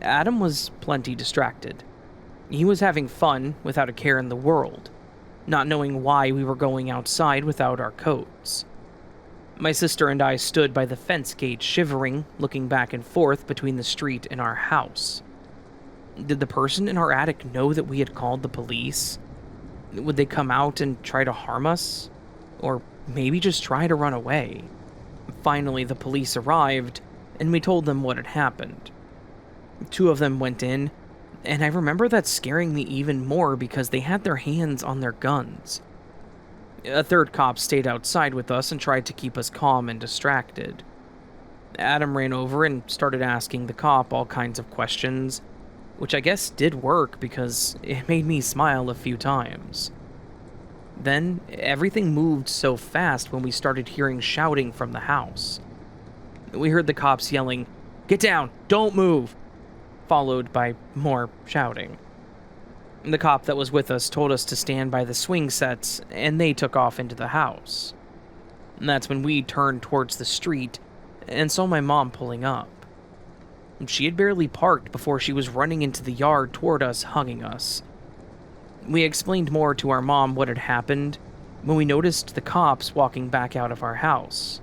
Adam was plenty distracted. He was having fun without a care in the world, not knowing why we were going outside without our coats. My sister and I stood by the fence gate shivering, looking back and forth between the street and our house. Did the person in our attic know that we had called the police? Would they come out and try to harm us? Or maybe just try to run away? Finally, the police arrived, and we told them what had happened. 2 of them went in, and I remember that scaring me even more because they had their hands on their guns. A 3rd cop stayed outside with us and tried to keep us calm and distracted. Adam ran over and started asking the cop all kinds of questions, which I guess did work because it made me smile a few times. Then, everything moved so fast when we started hearing shouting from the house. We heard the cops yelling, "Get down! Don't move!" followed by more shouting. The cop that was with us told us to stand by the swing sets, and they took off into the house. And that's when we turned towards the street and saw my mom pulling up. She had barely parked before she was running into the yard toward us, hugging us. We explained more to our mom what had happened when we noticed the cops walking back out of our house.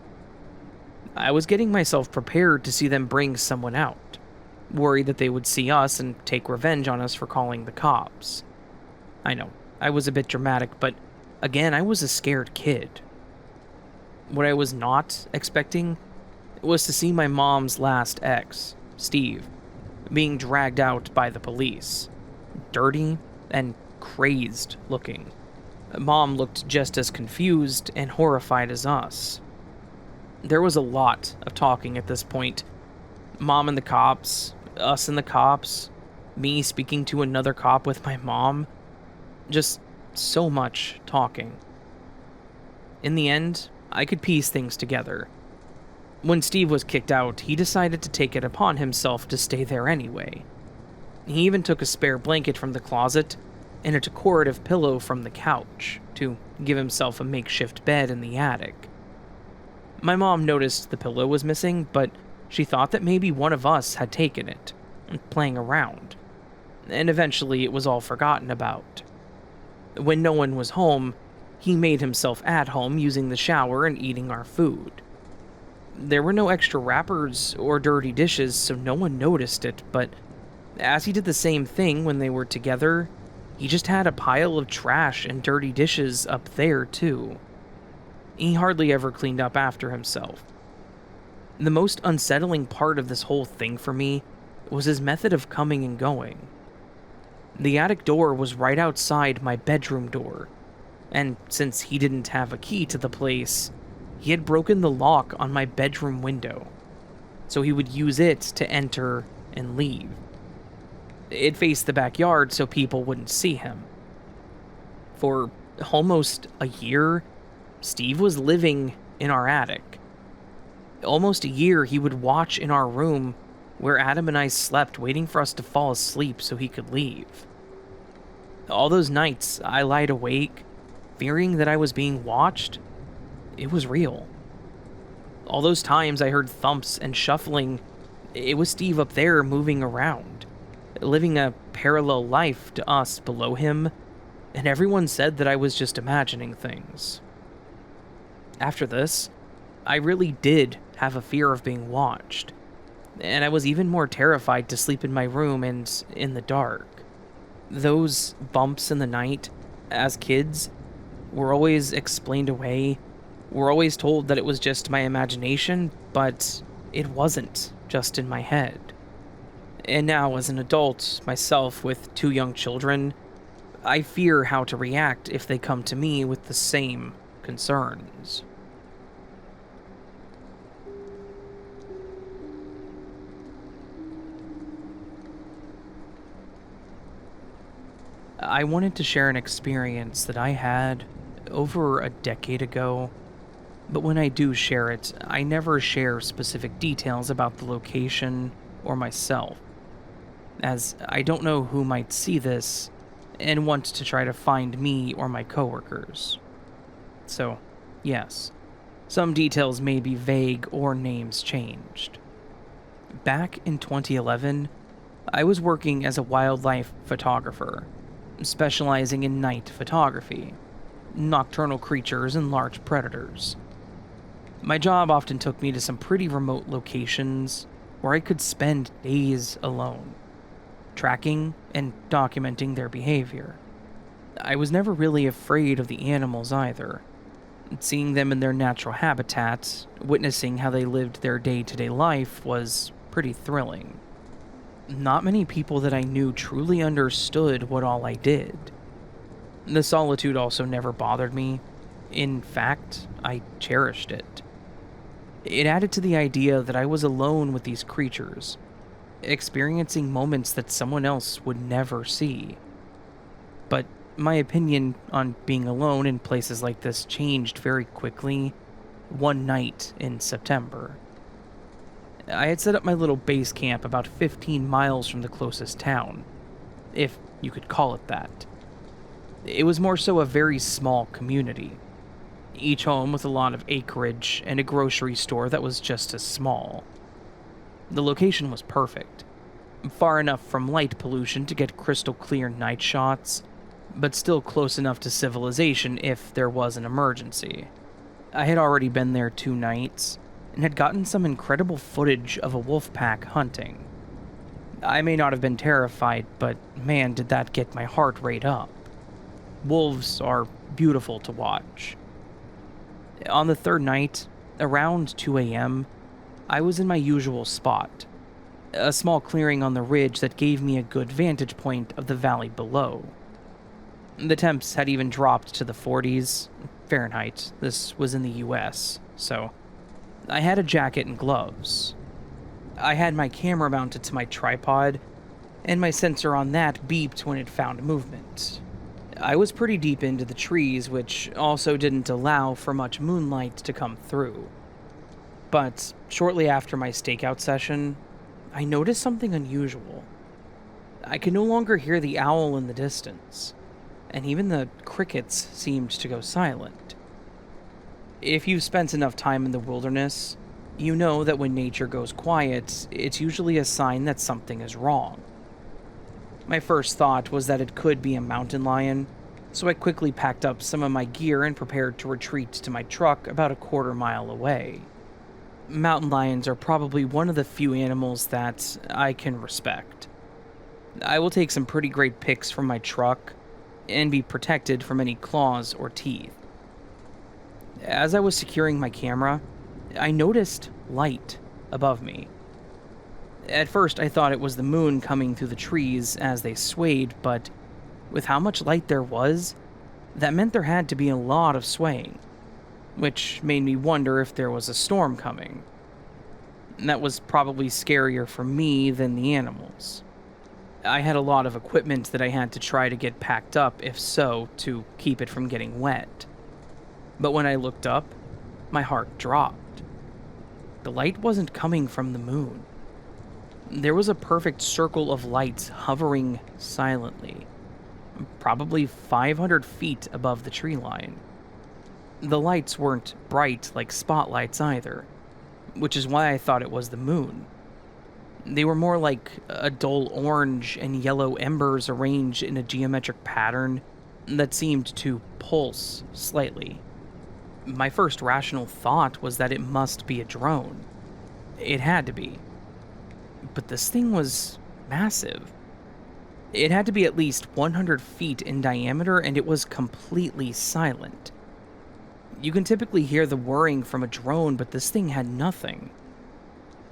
I was getting myself prepared to see them bring someone out, worried that they would see us and take revenge on us for calling the cops. I know, I was a bit dramatic, but again, I was a scared kid. What I was not expecting was to see my mom's last ex, Steve, being dragged out by the police, dirty and crazed looking. Mom looked just as confused and horrified as us. There was a lot of talking at this point. Mom and the cops, us and the cops, me speaking to another cop with my mom. Just so much talking. In the end, I could piece things together. When Steve was kicked out, he decided to take it upon himself to stay there anyway. He even took a spare blanket from the closet and a decorative pillow from the couch to give himself a makeshift bed in the attic. My mom noticed the pillow was missing, but she thought that maybe one of us had taken it, playing around, and eventually it was all forgotten about. When no one was home, he made himself at home using the shower and eating our food. There were no extra wrappers or dirty dishes, so no one noticed it, but as he did the same thing when they were together, he just had a pile of trash and dirty dishes up there, too. He hardly ever cleaned up after himself. The most unsettling part of this whole thing for me was his method of coming and going. The attic door was right outside my bedroom door, and since he didn't have a key to the place, he had broken the lock on my bedroom window, so he would use it to enter and leave. It faced the backyard so people wouldn't see him. For almost a year, Steve was living in our attic. Almost a year he would watch in our room where Adam and I slept, waiting for us to fall asleep so he could leave. All those nights I lied awake, fearing that I was being watched. It was real. All those times I heard thumps and shuffling, it was Steve up there moving around, living a parallel life to us below him, and everyone said that I was just imagining things. After this, I really did have a fear of being watched, and I was even more terrified to sleep in my room and in the dark. Those bumps in the night, as kids, were always explained away. We're always told that it was just my imagination, but it wasn't just in my head. And now, as an adult myself with 2 young children, I fear how to react if they come to me with the same concerns. I wanted to share an experience that I had over a decade ago, but when I do share it, I never share specific details about the location or myself, as I don't know who might see this and want to try to find me or my coworkers. So, yes, some details may be vague or names changed. Back in 2011, I was working as a wildlife photographer, specializing in night photography, nocturnal creatures and large predators. My job often took me to some pretty remote locations where I could spend days alone, tracking and documenting their behavior. I was never really afraid of the animals either. Seeing them in their natural habitat, witnessing how they lived their day-to-day life was pretty thrilling. Not many people that I knew truly understood what all I did. The solitude also never bothered me. In fact, I cherished it. It added to the idea that I was alone with these creatures, experiencing moments that someone else would never see. But my opinion on being alone in places like this changed very quickly one night in September. I had set up my little base camp about 15 miles from the closest town, if you could call it that. It was more so a very small community, each home with a lot of acreage and a grocery store that was just as small. The location was perfect, far enough from light pollution to get crystal clear night shots, but still close enough to civilization if there was an emergency. I had already been there 2 nights, and had gotten some incredible footage of a wolf pack hunting. I may not have been terrified, but man, did that get my heart rate up. Wolves are beautiful to watch. On the 3rd night, around 2 a.m., I was in my usual spot, a small clearing on the ridge that gave me a good vantage point of the valley below. The temps had even dropped to the 40s Fahrenheit. This was in the US, so I had a jacket and gloves. I had my camera mounted to my tripod, and my sensor on that beeped when it found movement. I was pretty deep into the trees, which also didn't allow for much moonlight to come through. But shortly after my stakeout session, I noticed something unusual. I could no longer hear the owl in the distance, and even the crickets seemed to go silent. If you've spent enough time in the wilderness, you know that when nature goes quiet, it's usually a sign that something is wrong. My first thought was that it could be a mountain lion, so I quickly packed up some of my gear and prepared to retreat to my truck about a quarter mile away. Mountain lions are probably one of the few animals that I can respect. I will take some pretty great pics from my truck and be protected from any claws or teeth. As I was securing my camera, I noticed light above me. At first, I thought it was the moon coming through the trees as they swayed, but with how much light there was, that meant there had to be a lot of swaying, which made me wonder if there was a storm coming. That was probably scarier for me than the animals. I had a lot of equipment that I had to try to get packed up, if so, to keep it from getting wet. But when I looked up, my heart dropped. The light wasn't coming from the moon. There was a perfect circle of lights hovering silently, probably 500 feet above the tree line. The lights weren't bright like spotlights either, which is why I thought it was the moon. They were more like a dull orange and yellow embers arranged in a geometric pattern that seemed to pulse slightly. My first rational thought was that it must be a drone. It had to be. But this thing was massive. It had to be at least 100 feet in diameter, and it was completely silent. You can typically hear the whirring from a drone, but this thing had nothing.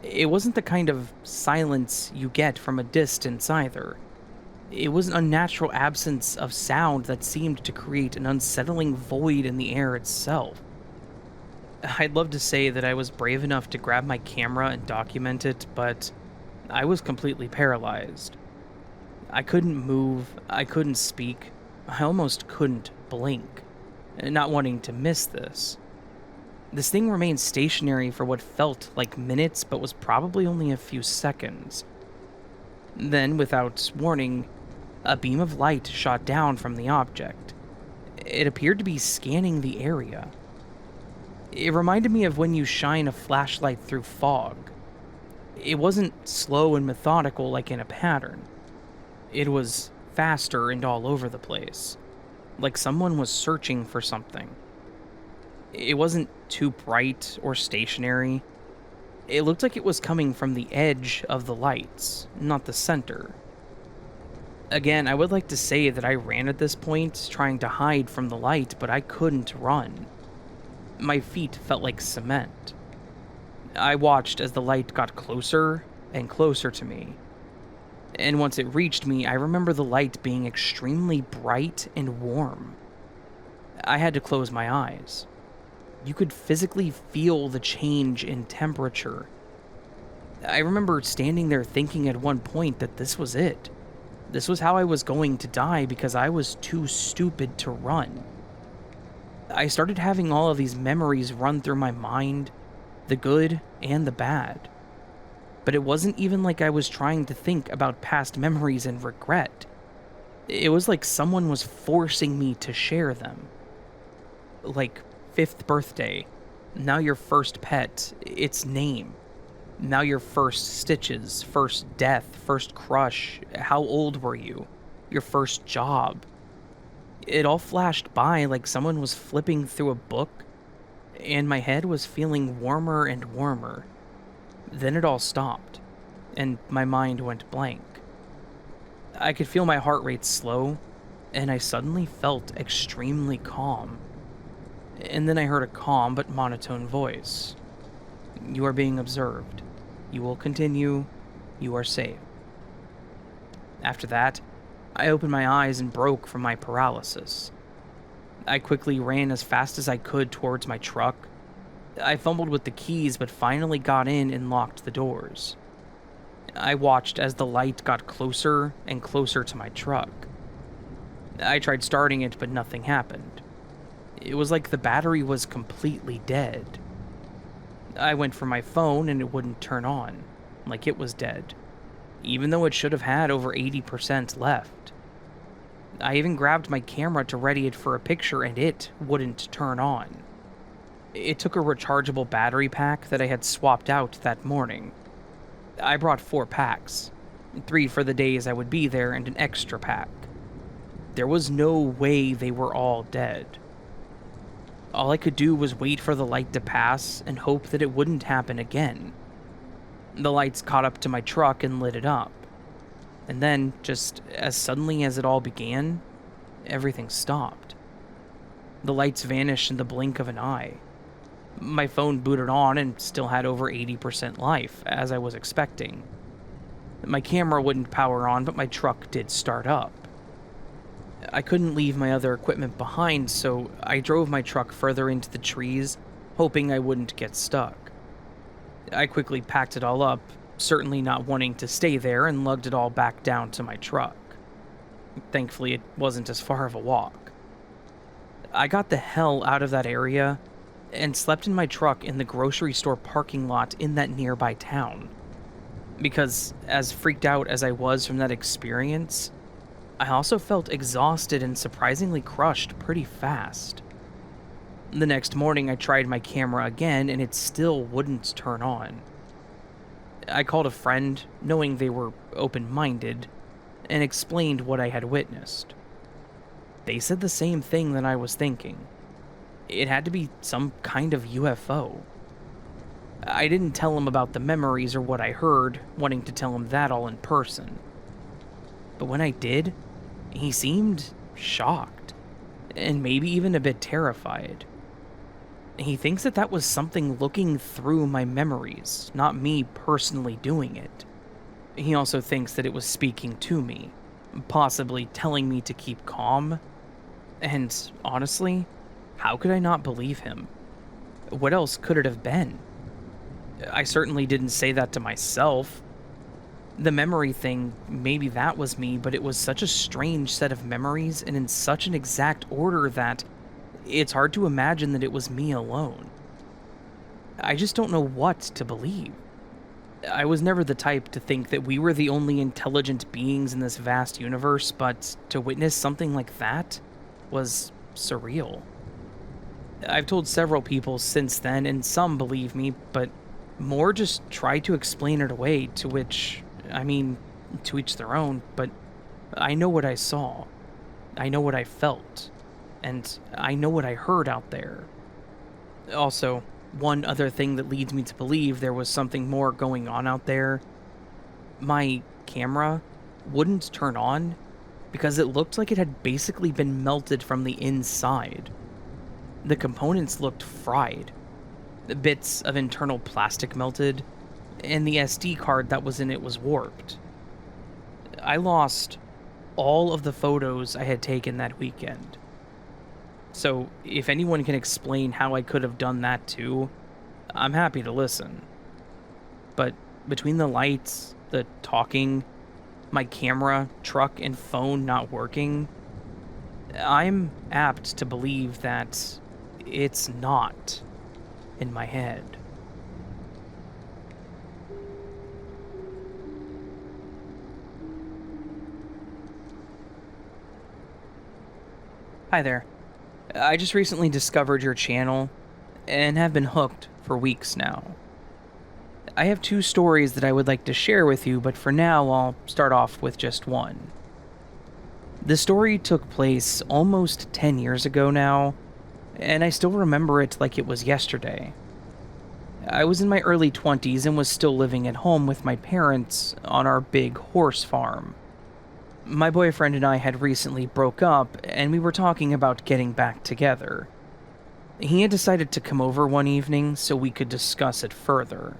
It wasn't the kind of silence you get from a distance either. It was an unnatural absence of sound that seemed to create an unsettling void in the air itself. I'd love to say that I was brave enough to grab my camera and document it, but I was completely paralyzed. I couldn't move, I couldn't speak, I almost couldn't blink, not wanting to miss this. This thing remained stationary for what felt like minutes, but was probably only a few seconds. Then, without warning, a beam of light shot down from the object. It appeared to be scanning the area. It reminded me of when you shine a flashlight through fog. It wasn't slow and methodical like in a pattern. It was faster and all over the place, like someone was searching for something. It wasn't too bright or stationary. It looked like it was coming from the edge of the lights, not the center. Again, I would like to say that I ran at this point, trying to hide from the light, but I couldn't run. My feet felt like cement. I watched as the light got closer and closer to me. And once it reached me, I remember the light being extremely bright and warm. I had to close my eyes. You could physically feel the change in temperature. I remember standing there thinking at one point that this was it. This was how I was going to die because I was too stupid to run. I started having all of these memories run through my mind, the good and the bad. But it wasn't even like I was trying to think about past memories and regret. It was like someone was forcing me to share them. Like 5th birthday, now your first pet, its name. Now your first stitches, first death, first crush, how old were you? Your first job. It all flashed by like someone was flipping through a book, and my head was feeling warmer and warmer. Then it all stopped, and my mind went blank. I could feel my heart rate slow, and I suddenly felt extremely calm. And then I heard a calm but monotone voice. You are being observed. You will continue. You are safe. After that, I opened my eyes and broke from my paralysis. I quickly ran as fast as I could towards my truck. I fumbled with the keys but finally got in and locked the doors. I watched as the light got closer and closer to my truck. I tried starting it but nothing happened. It was like the battery was completely dead. I went for my phone and it wouldn't turn on, like it was dead, even though it should have had over 80% left. I even grabbed my camera to ready it for a picture and it wouldn't turn on. It took a rechargeable battery pack that I had swapped out that morning. I brought 4 packs, 3 for the days I would be there and an extra pack. There was no way they were all dead. All I could do was wait for the light to pass and hope that it wouldn't happen again. The lights caught up to my truck and lit it up. And then, just as suddenly as it all began, everything stopped. The lights vanished in the blink of an eye. My phone booted on and still had over 80% life, as I was expecting. My camera wouldn't power on, but my truck did start up. I couldn't leave my other equipment behind, so I drove my truck further into the trees, hoping I wouldn't get stuck. I quickly packed it all up, certainly not wanting to stay there, and lugged it all back down to my truck. Thankfully, it wasn't as far of a walk. I got the hell out of that area and slept in my truck in the grocery store parking lot in that nearby town. Because, as freaked out as I was from that experience, I also felt exhausted and surprisingly crushed pretty fast. The next morning, I tried my camera again, and it still wouldn't turn on. I called a friend, knowing they were open-minded, and explained what I had witnessed. They said the same thing that I was thinking. It had to be some kind of UFO. I didn't tell him about the memories or what I heard, wanting to tell him that all in person. But when I did, he seemed shocked, and maybe even a bit terrified. He thinks that that was something looking through my memories, not me personally doing it. He also thinks that it was speaking to me, possibly telling me to keep calm. And honestly, how could I not believe him? What else could it have been? I certainly didn't say that to myself. The memory thing, maybe that was me, but it was such a strange set of memories and in such an exact order that it's hard to imagine that it was me alone. I just don't know what to believe. I was never the type to think that we were the only intelligent beings in this vast universe, but to witness something like that was surreal. I've told several people since then, and some believe me, but more just try to explain it away, to which, I mean, to each their own, but I know what I saw. I know what I felt. And I know what I heard out there. Also, one other thing that leads me to believe there was something more going on out there. My camera wouldn't turn on because it looked like it had basically been melted from the inside. The components looked fried. The bits of internal plastic melted, and the SD card that was in it was warped. I lost all of the photos I had taken that weekend. So, if anyone can explain how I could have done that too, I'm happy to listen. But between the lights, the talking, my camera, truck, and phone not working, I'm apt to believe that it's not in my head. Hi there. I just recently discovered your channel and have been hooked for weeks now. I have two stories that I would like to share with you, but for now I'll start off with just one. The story took place almost 10 years ago now, and I still remember it like it was yesterday. I was in my early 20s and was still living at home with my parents on our big horse farm. My boyfriend and I had recently broke up, and we were talking about getting back together. He had decided to come over one evening so we could discuss it further.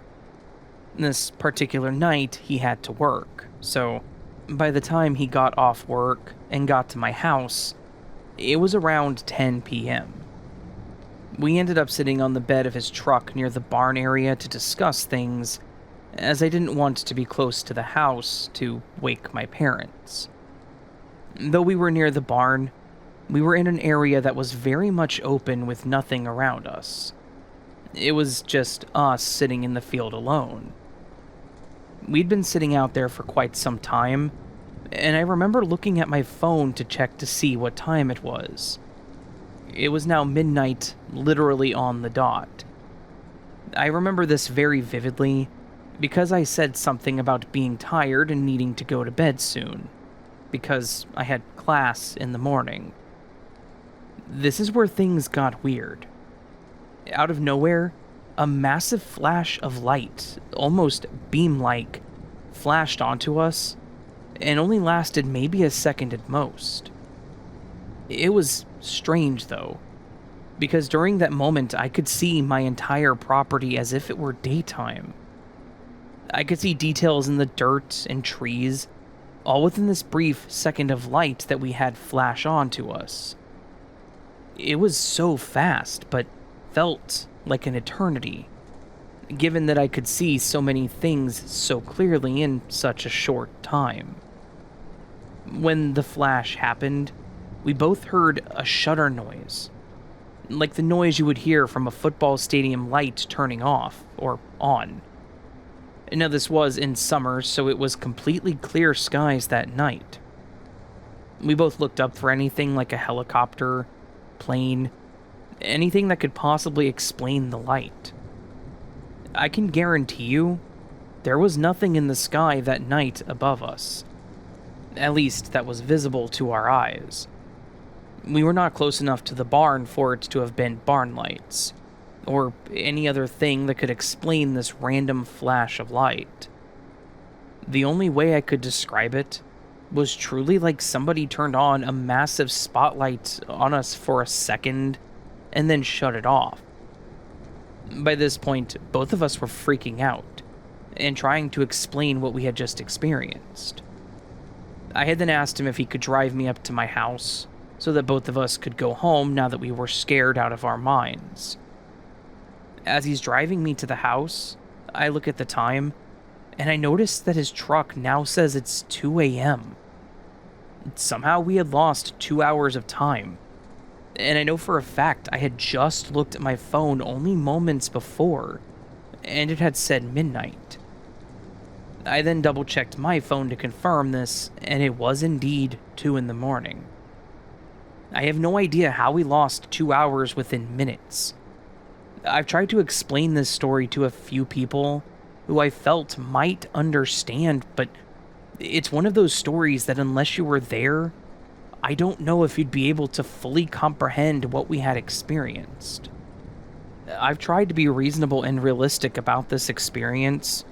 This particular night, he had to work, so by the time he got off work and got to my house, it was around 10 p.m. We ended up sitting on the bed of his truck near the barn area to discuss things, as I didn't want to be close to the house to wake my parents. Though we were near the barn, we were in an area that was very much open with nothing around us. It was just us sitting in the field alone. We'd been sitting out there for quite some time, and I remember looking at my phone to check to see what time it was. It was now midnight, literally on the dot. I remember this very vividly because I said something about being tired and needing to go to bed soon, because I had class in the morning. This is where things got weird. Out of nowhere, a massive flash of light, almost beam-like, flashed onto us, and only lasted maybe a second at most. It was strange, though, because during that moment I could see my entire property as if it were daytime. I could see details in the dirt and trees, all within this brief second of light that we had flash onto us. It was so fast, but felt like an eternity, given that I could see so many things so clearly in such a short time. When the flash happened, we both heard a shudder noise, like the noise you would hear from a football stadium light turning off or on. Now, this was in summer, so it was completely clear skies that night. We both looked up for anything like a helicopter, plane, anything that could possibly explain the light. I can guarantee you, there was nothing in the sky that night above us. At least, that was visible to our eyes. We were not close enough to the barn for it to have been barn lights, or any other thing that could explain this random flash of light. The only way I could describe it was truly like somebody turned on a massive spotlight on us for a second and then shut it off. By this point, both of us were freaking out and trying to explain what we had just experienced. I had then asked him if he could drive me up to my house so that both of us could go home now that we were scared out of our minds. As he's driving me to the house, I look at the time, and I notice that his truck now says it's 2 a.m. Somehow we had lost 2 hours of time, and I know for a fact I had just looked at my phone only moments before, and it had said midnight. I then double-checked my phone to confirm this, and it was indeed 2 in the morning. I have no idea how we lost 2 hours within minutes. I've tried to explain this story to a few people who I felt might understand, but it's one of those stories that unless you were there, I don't know if you'd be able to fully comprehend what we had experienced. I've tried to be reasonable and realistic about this experience,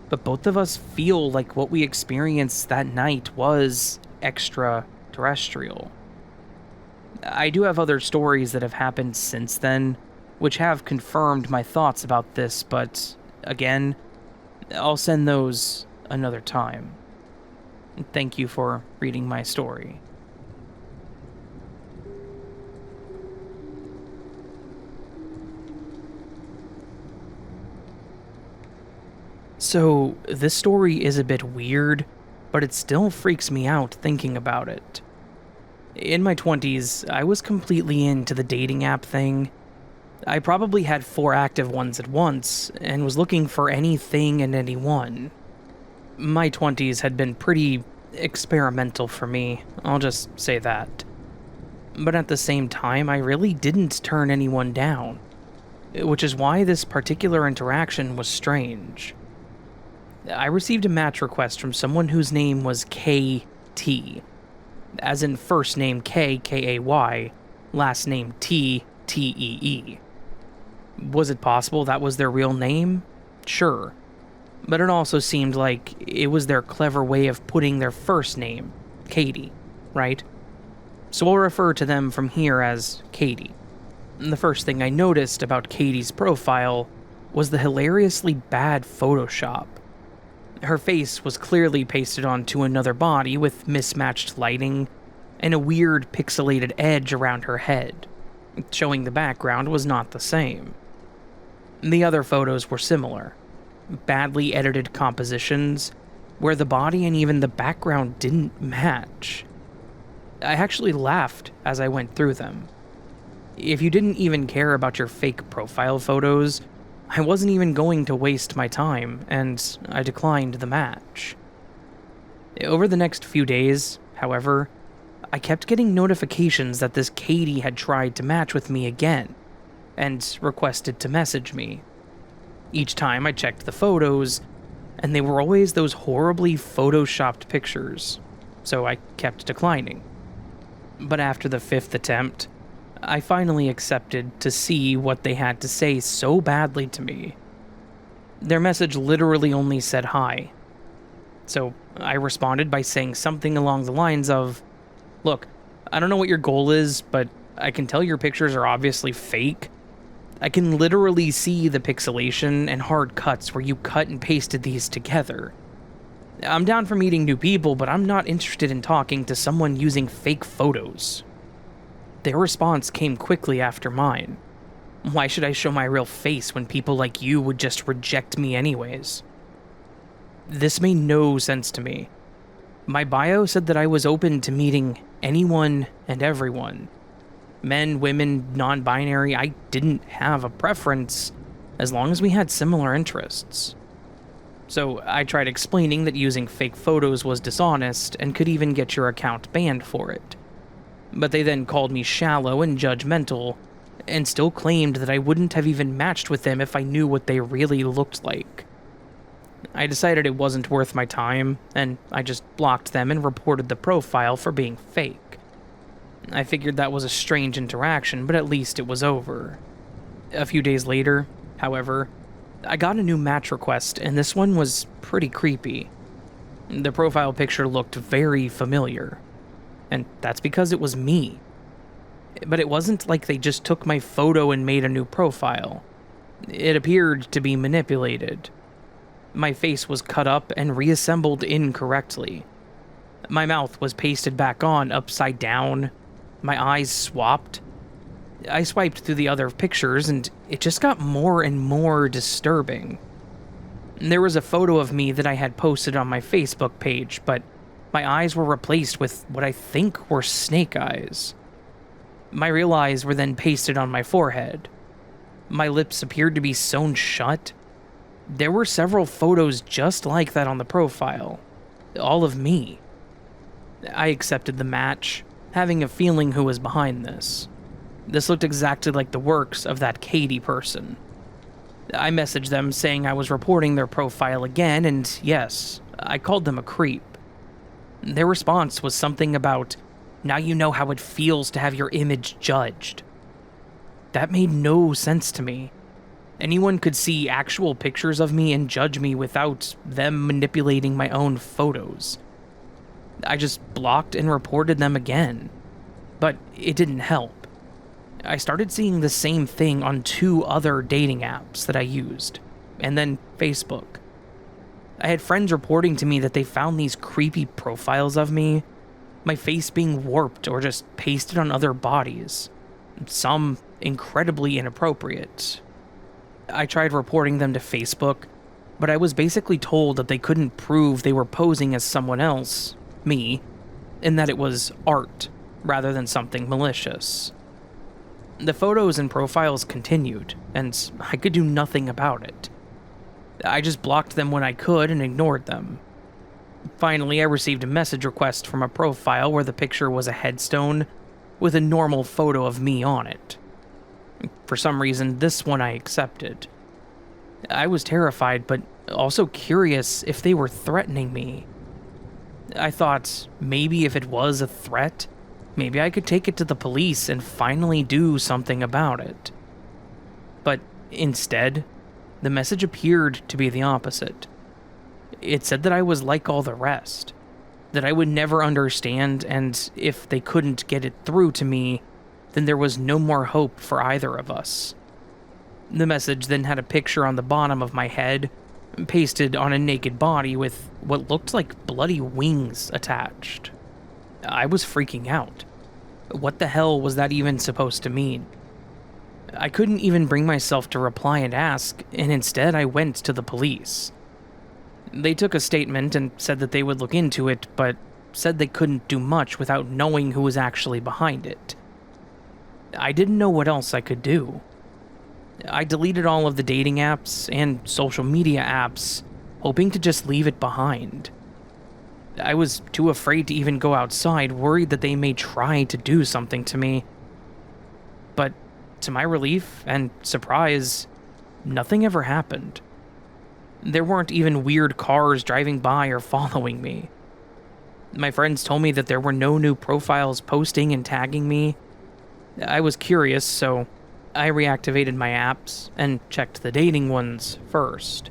but both of us feel like what we experienced that night was extraterrestrial. I do have other stories that have happened since then, which have confirmed my thoughts about this, but again, I'll send those another time. Thank you for reading my story. So, this story is a bit weird, but it still freaks me out thinking about it. In my 20s, I was completely into the dating app thing. I probably had 4 active ones at once, and was looking for anything and anyone. My 20s had been pretty experimental for me, I'll just say that. But at the same time, I really didn't turn anyone down, which is why this particular interaction was strange. I received a match request from someone whose name was KT, as in first name K, K-A-Y, last name T, T-E-E. Was it possible that was their real name? Sure. But it also seemed like it was their clever way of putting their first name, Katie, right? So I'll refer to them from here as Katie. And the first thing I noticed about Katie's profile was the hilariously bad Photoshop. Her face was clearly pasted onto another body with mismatched lighting and a weird pixelated edge around her head, showing the background was not the same. The other photos were similar. Badly edited compositions where the body and even the background didn't match. I actually laughed as I went through them. If you didn't even care about your fake profile photos, I wasn't even going to waste my time, and I declined the match. Over the next few days, however, I kept getting notifications that this Katie had tried to match with me again, and requested to message me. Each time I checked the photos, and they were always those horribly photoshopped pictures, so I kept declining. But after the fifth attempt, I finally accepted to see what they had to say so badly to me. Their message literally only said hi. So I responded by saying something along the lines of, "Look, I don't know what your goal is, but I can tell your pictures are obviously fake. I can literally see the pixelation and hard cuts where you cut and pasted these together. I'm down for meeting new people, but I'm not interested in talking to someone using fake photos." Their response came quickly after mine. "Why should I show my real face when people like you would just reject me anyways?" This made no sense to me. My bio said that I was open to meeting anyone and everyone. Men, women, non-binary, I didn't have a preference as long as we had similar interests. So I tried explaining that using fake photos was dishonest and could even get your account banned for it. But they then called me shallow and judgmental, and still claimed that I wouldn't have even matched with them if I knew what they really looked like. I decided it wasn't worth my time, and I just blocked them and reported the profile for being fake. I figured that was a strange interaction, but at least it was over. A few days later, however, I got a new match request, and this one was pretty creepy. The profile picture looked very familiar. And that's because it was me. But it wasn't like they just took my photo and made a new profile. It appeared to be manipulated. My face was cut up and reassembled incorrectly. My mouth was pasted back on upside down. My eyes swapped. I swiped through the other pictures and it just got more and more disturbing. There was a photo of me that I had posted on my Facebook page, but my eyes were replaced with what I think were snake eyes. My real eyes were then pasted on my forehead. My lips appeared to be sewn shut. There were several photos just like that on the profile. All of me. I accepted the match, having a feeling who was behind this. This looked exactly like the works of that Katie person. I messaged them saying I was reporting their profile again, and yes, I called them a creep. Their response was something about, "Now you know how it feels to have your image judged." That made no sense to me. Anyone could see actual pictures of me and judge me without them manipulating my own photos. I just blocked and reported them again. But it didn't help. I started seeing the same thing on 2 other dating apps that I used, and then Facebook. I had friends reporting to me that they found these creepy profiles of me, my face being warped or just pasted on other bodies, some incredibly inappropriate. I tried reporting them to Facebook, but I was basically told that they couldn't prove they were posing as someone else, me, and that it was art rather than something malicious. The photos and profiles continued, and I could do nothing about it. I just blocked them when I could and ignored them. Finally, I received a message request from a profile where the picture was a headstone with a normal photo of me on it. For some reason, this one I accepted. I was terrified, but also curious if they were threatening me. I thought maybe if it was a threat, maybe I could take it to the police and finally do something about it. But instead, the message appeared to be the opposite. It said that I was like all the rest, that I would never understand, and if they couldn't get it through to me, then there was no more hope for either of us. The message then had a picture on the bottom of my head, pasted on a naked body with what looked like bloody wings attached. I was freaking out. What the hell was that even supposed to mean? I couldn't even bring myself to reply and ask, and instead I went to the police. They took a statement and said that they would look into it, but said they couldn't do much without knowing who was actually behind it. I didn't know what else I could do. I deleted all of the dating apps and social media apps, hoping to just leave it behind. I was too afraid to even go outside, worried that they may try to do something to me. But to my relief and surprise, nothing ever happened. There weren't even weird cars driving by or following me. My friends told me that there were no new profiles posting and tagging me. I was curious, so I reactivated my apps and checked the dating ones first.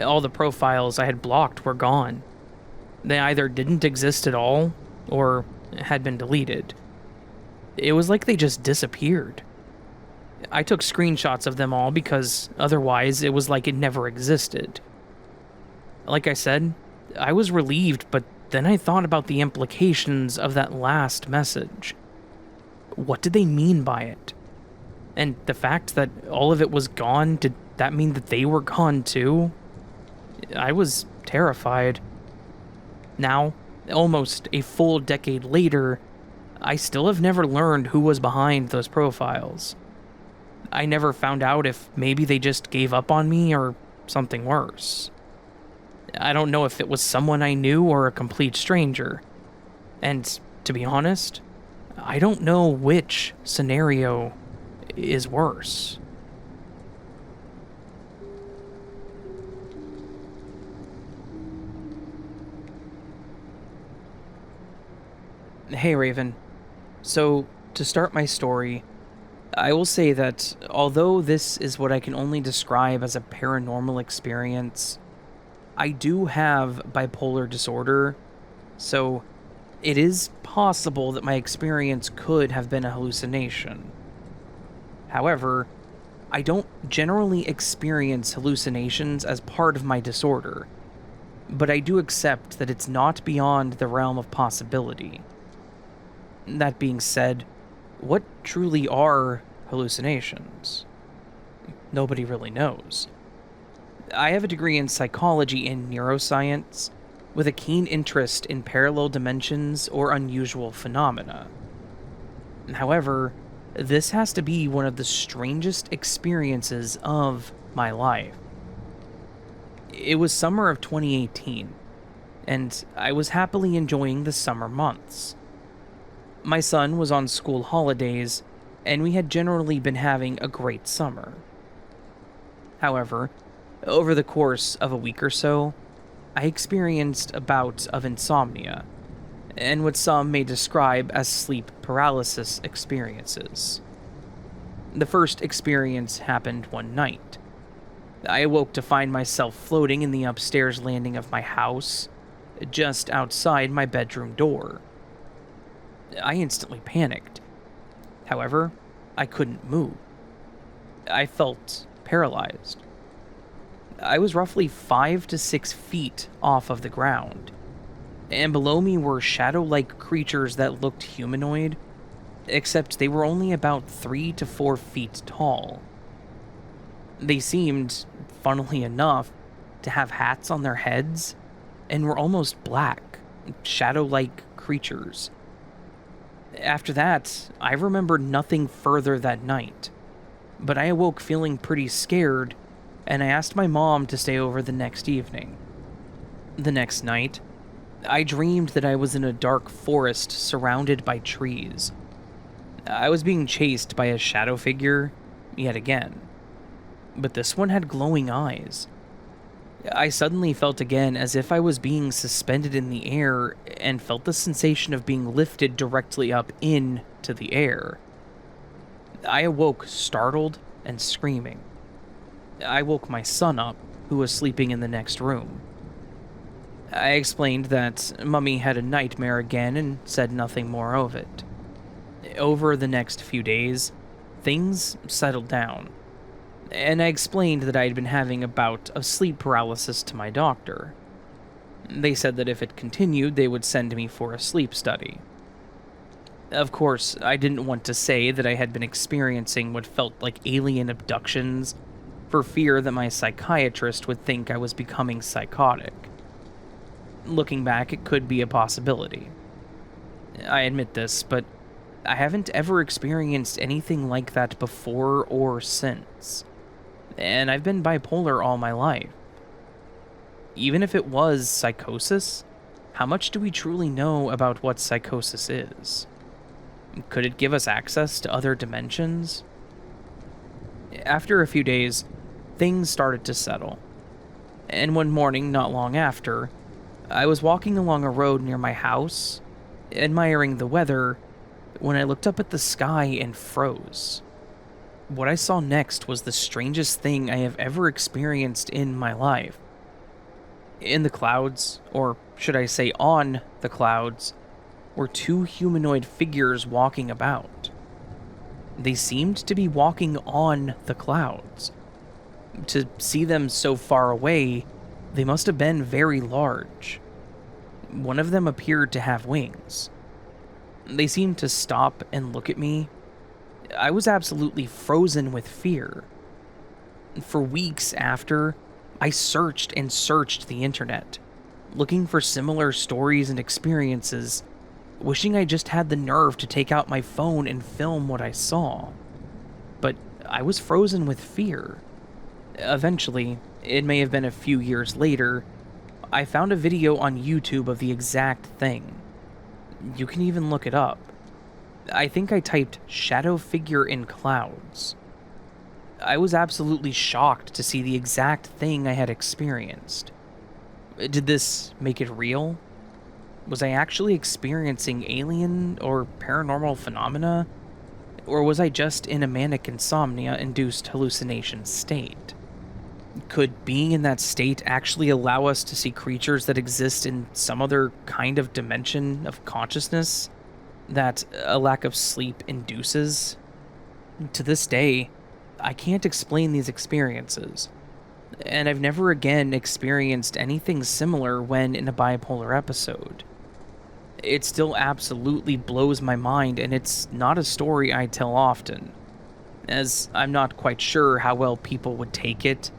All the profiles I had blocked were gone. They either didn't exist at all, or had been deleted. It was like they just disappeared. I took screenshots of them all because otherwise it was like it never existed. Like I said, I was relieved, but then I thought about the implications of that last message. What did they mean by it? And the fact that all of it was gone, did that mean that they were gone too? I was terrified. Now, almost a full decade later, I still have never learned who was behind those profiles. I never found out if maybe they just gave up on me or something worse. I don't know if it was someone I knew or a complete stranger. And to be honest, I don't know which scenario is worse. Hey Raven. So, to start my story, I will say that although this is what I can only describe as a paranormal experience, I do have bipolar disorder, so it is possible that my experience could have been a hallucination. However, I don't generally experience hallucinations as part of my disorder, but I do accept that it's not beyond the realm of possibility. That being said, what truly are hallucinations? Nobody really knows. I have a degree in psychology and neuroscience, with a keen interest in parallel dimensions or unusual phenomena. However, this has to be one of the strangest experiences of my life. It was summer of 2018, and I was happily enjoying the summer months. My son was on school holidays, and we had generally been having a great summer. However, over the course of a week or so, I experienced a bout of insomnia, and what some may describe as sleep paralysis experiences. The first experience happened one night. I awoke to find myself floating in the upstairs landing of my house, just outside my bedroom door. I instantly panicked. However, I couldn't move. I felt paralyzed. I was roughly 5 to 6 feet off of the ground, and below me were shadow-like creatures that looked humanoid, except they were only about 3 to 4 feet tall. They seemed, funnily enough, to have hats on their heads, and were almost black, shadow-like creatures. After that, I remembered nothing further that night, but I awoke feeling pretty scared, and I asked my mom to stay over the next evening. The next night, I dreamed that I was in a dark forest surrounded by trees. I was being chased by a shadow figure, yet again. But this one had glowing eyes. I suddenly felt again as if I was being suspended in the air and felt the sensation of being lifted directly up into the air. I awoke startled and screaming. I woke my son up, who was sleeping in the next room. I explained that Mummy had a nightmare again and said nothing more of it. Over the next few days, things settled down, and I explained that I had been having a bout of sleep paralysis to my doctor. They said that if it continued, they would send me for a sleep study. Of course, I didn't want to say that I had been experiencing what felt like alien abductions for fear that my psychiatrist would think I was becoming psychotic. Looking back, it could be a possibility. I admit this, but I haven't ever experienced anything like that before or since. And I've been bipolar all my life. Even if it was psychosis, how much do we truly know about what psychosis is? Could it give us access to other dimensions? After a few days, things started to settle. And one morning, not long after, I was walking along a road near my house, admiring the weather, when I looked up at the sky and froze. What I saw next was the strangest thing I have ever experienced in my life. In the clouds, or should I say on the clouds, were two humanoid figures walking about. They seemed to be walking on the clouds. To see them so far away, they must have been very large. One of them appeared to have wings. They seemed to stop and look at me. I was absolutely frozen with fear. For weeks after, I searched and searched the internet, looking for similar stories and experiences, wishing I just had the nerve to take out my phone and film what I saw. But I was frozen with fear. Eventually, it may have been a few years later, I found a video on YouTube of the exact thing. You can even look it up. I think I typed shadow figure in clouds. I was absolutely shocked to see the exact thing I had experienced. Did this make it real? Was I actually experiencing alien or paranormal phenomena? Or was I just in a manic insomnia-induced hallucination state? Could being in that state actually allow us to see creatures that exist in some other kind of dimension of consciousness that a lack of sleep induces? To this day, I can't explain these experiences, and I've never again experienced anything similar when in a bipolar episode. It still absolutely blows my mind, and it's not a story I tell often, as I'm not quite sure how well people would take it,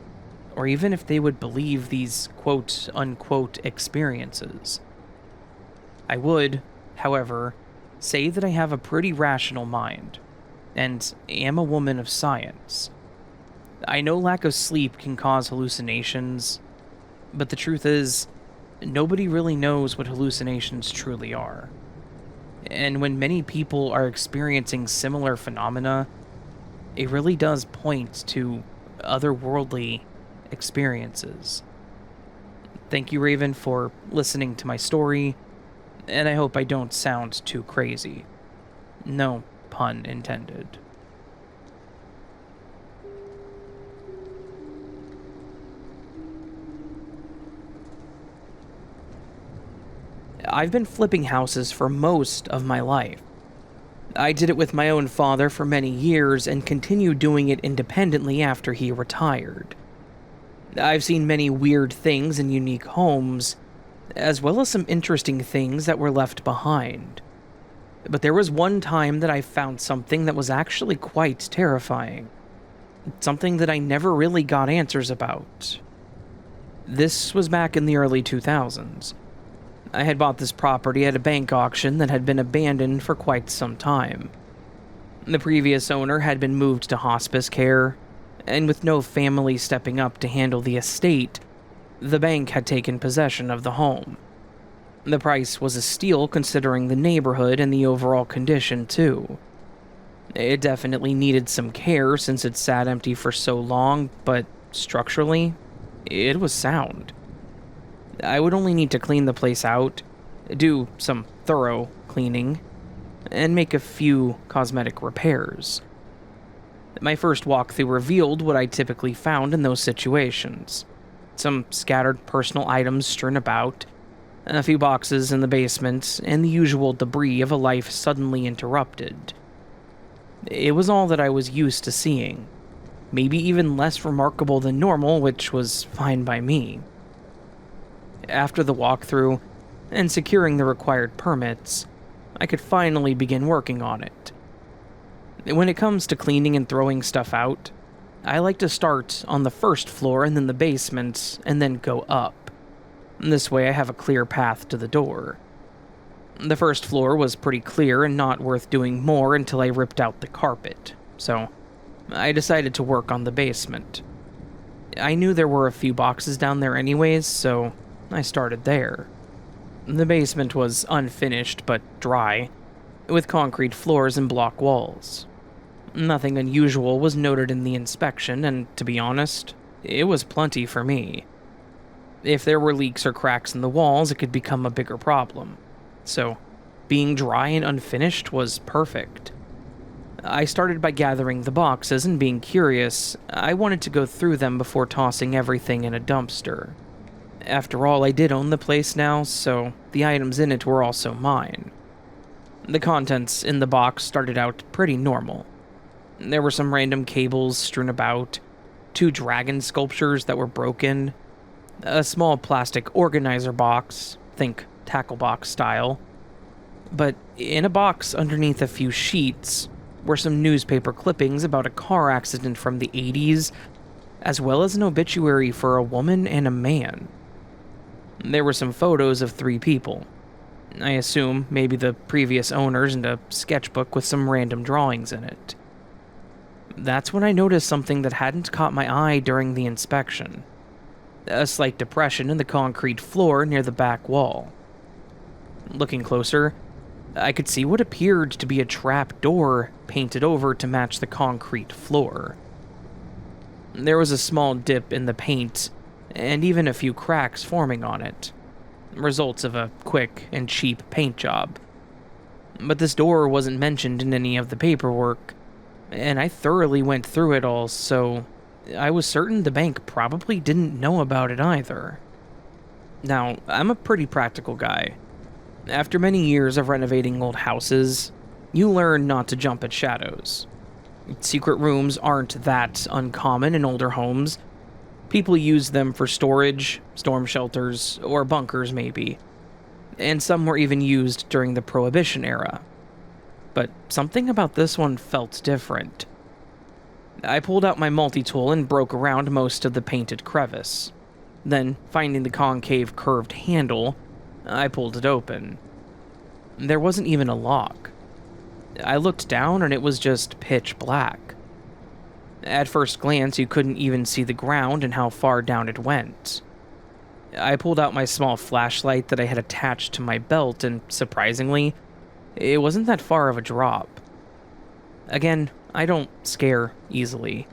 or even if they would believe these quote-unquote experiences. I would, however, say that I have a pretty rational mind, and am a woman of science. I know lack of sleep can cause hallucinations, but the truth is, nobody really knows what hallucinations truly are. And when many people are experiencing similar phenomena, it really does point to otherworldly experiences. Thank you, Raven, for listening to my story, and I hope I don't sound too crazy. No pun intended. I've been flipping houses for most of my life. I did it with my own father for many years and continued doing it independently after he retired. I've seen many weird things in unique homes, as well as some interesting things that were left behind. But there was one time that I found something that was actually quite terrifying. Something that I never really got answers about. This was back in the early 2000s. I had bought this property at a bank auction that had been abandoned for quite some time. The previous owner had been moved to hospice care, and with no family stepping up to handle the estate, the bank had taken possession of the home. The price was a steal considering the neighborhood and the overall condition, too. It definitely needed some care since it sat empty for so long, but structurally, It was sound. I would only need to clean the place out, do some thorough cleaning, and make a few cosmetic repairs. My first walkthrough revealed what I typically found in those situations. Some scattered personal items strewn about, a few boxes in the basement, and the usual debris of a life suddenly interrupted. It was all that I was used to seeing, maybe even less remarkable than normal, which was fine by me. After the walkthrough, and securing the required permits, I could finally begin working on it. When it comes to cleaning and throwing stuff out, I like to start on the first floor and then the basement, and then go up. This way I have a clear path to the door. The first floor was pretty clear and not worth doing more until I ripped out the carpet, so I decided to work on the basement. I knew there were a few boxes down there anyways, so I started there. The basement was unfinished but dry, with concrete floors and block walls. Nothing unusual was noted in the inspection, and to be honest, it was plenty for me. If there were leaks or cracks in the walls, it could become a bigger problem. So, being dry and unfinished was perfect. I started by gathering the boxes, and being curious, I wanted to go through them before tossing everything in a dumpster. After all, I did own the place now, so the items in it were also mine. The contents in the box started out pretty normal. There were some random cables strewn about, 2 dragon sculptures that were broken, a small plastic organizer box, think tackle box style. But in a box underneath a few sheets were some newspaper clippings about a car accident from the 80s, as well as an obituary for a woman and a man. There were some photos of 3 people. I assume maybe the previous owners, and a sketchbook with some random drawings in it. That's when I noticed something that hadn't caught my eye during the inspection. A slight depression in the concrete floor near the back wall. Looking closer, I could see what appeared to be a trap door painted over to match the concrete floor. There was a small dip in the paint, and even a few cracks forming on it, results of a quick and cheap paint job. But this door wasn't mentioned in any of the paperwork, and I thoroughly went through it all, so I was certain the bank probably didn't know about it either. Now, I'm a pretty practical guy. After many years of renovating old houses, you learn not to jump at shadows. Secret rooms aren't that uncommon in older homes. People use them for storage, storm shelters, or bunkers maybe. And some were even used during the Prohibition era. But something about this one felt different. I pulled out my multi-tool and broke around most of the painted crevice. Then, finding the concave curved handle, I pulled it open. There wasn't even a lock. I looked down and it was just pitch black. At first glance, you couldn't even see the ground and how far down it went. I pulled out my small flashlight that I had attached to my belt, and surprisingly, it wasn't that far of a drop. Again, I don't scare easily.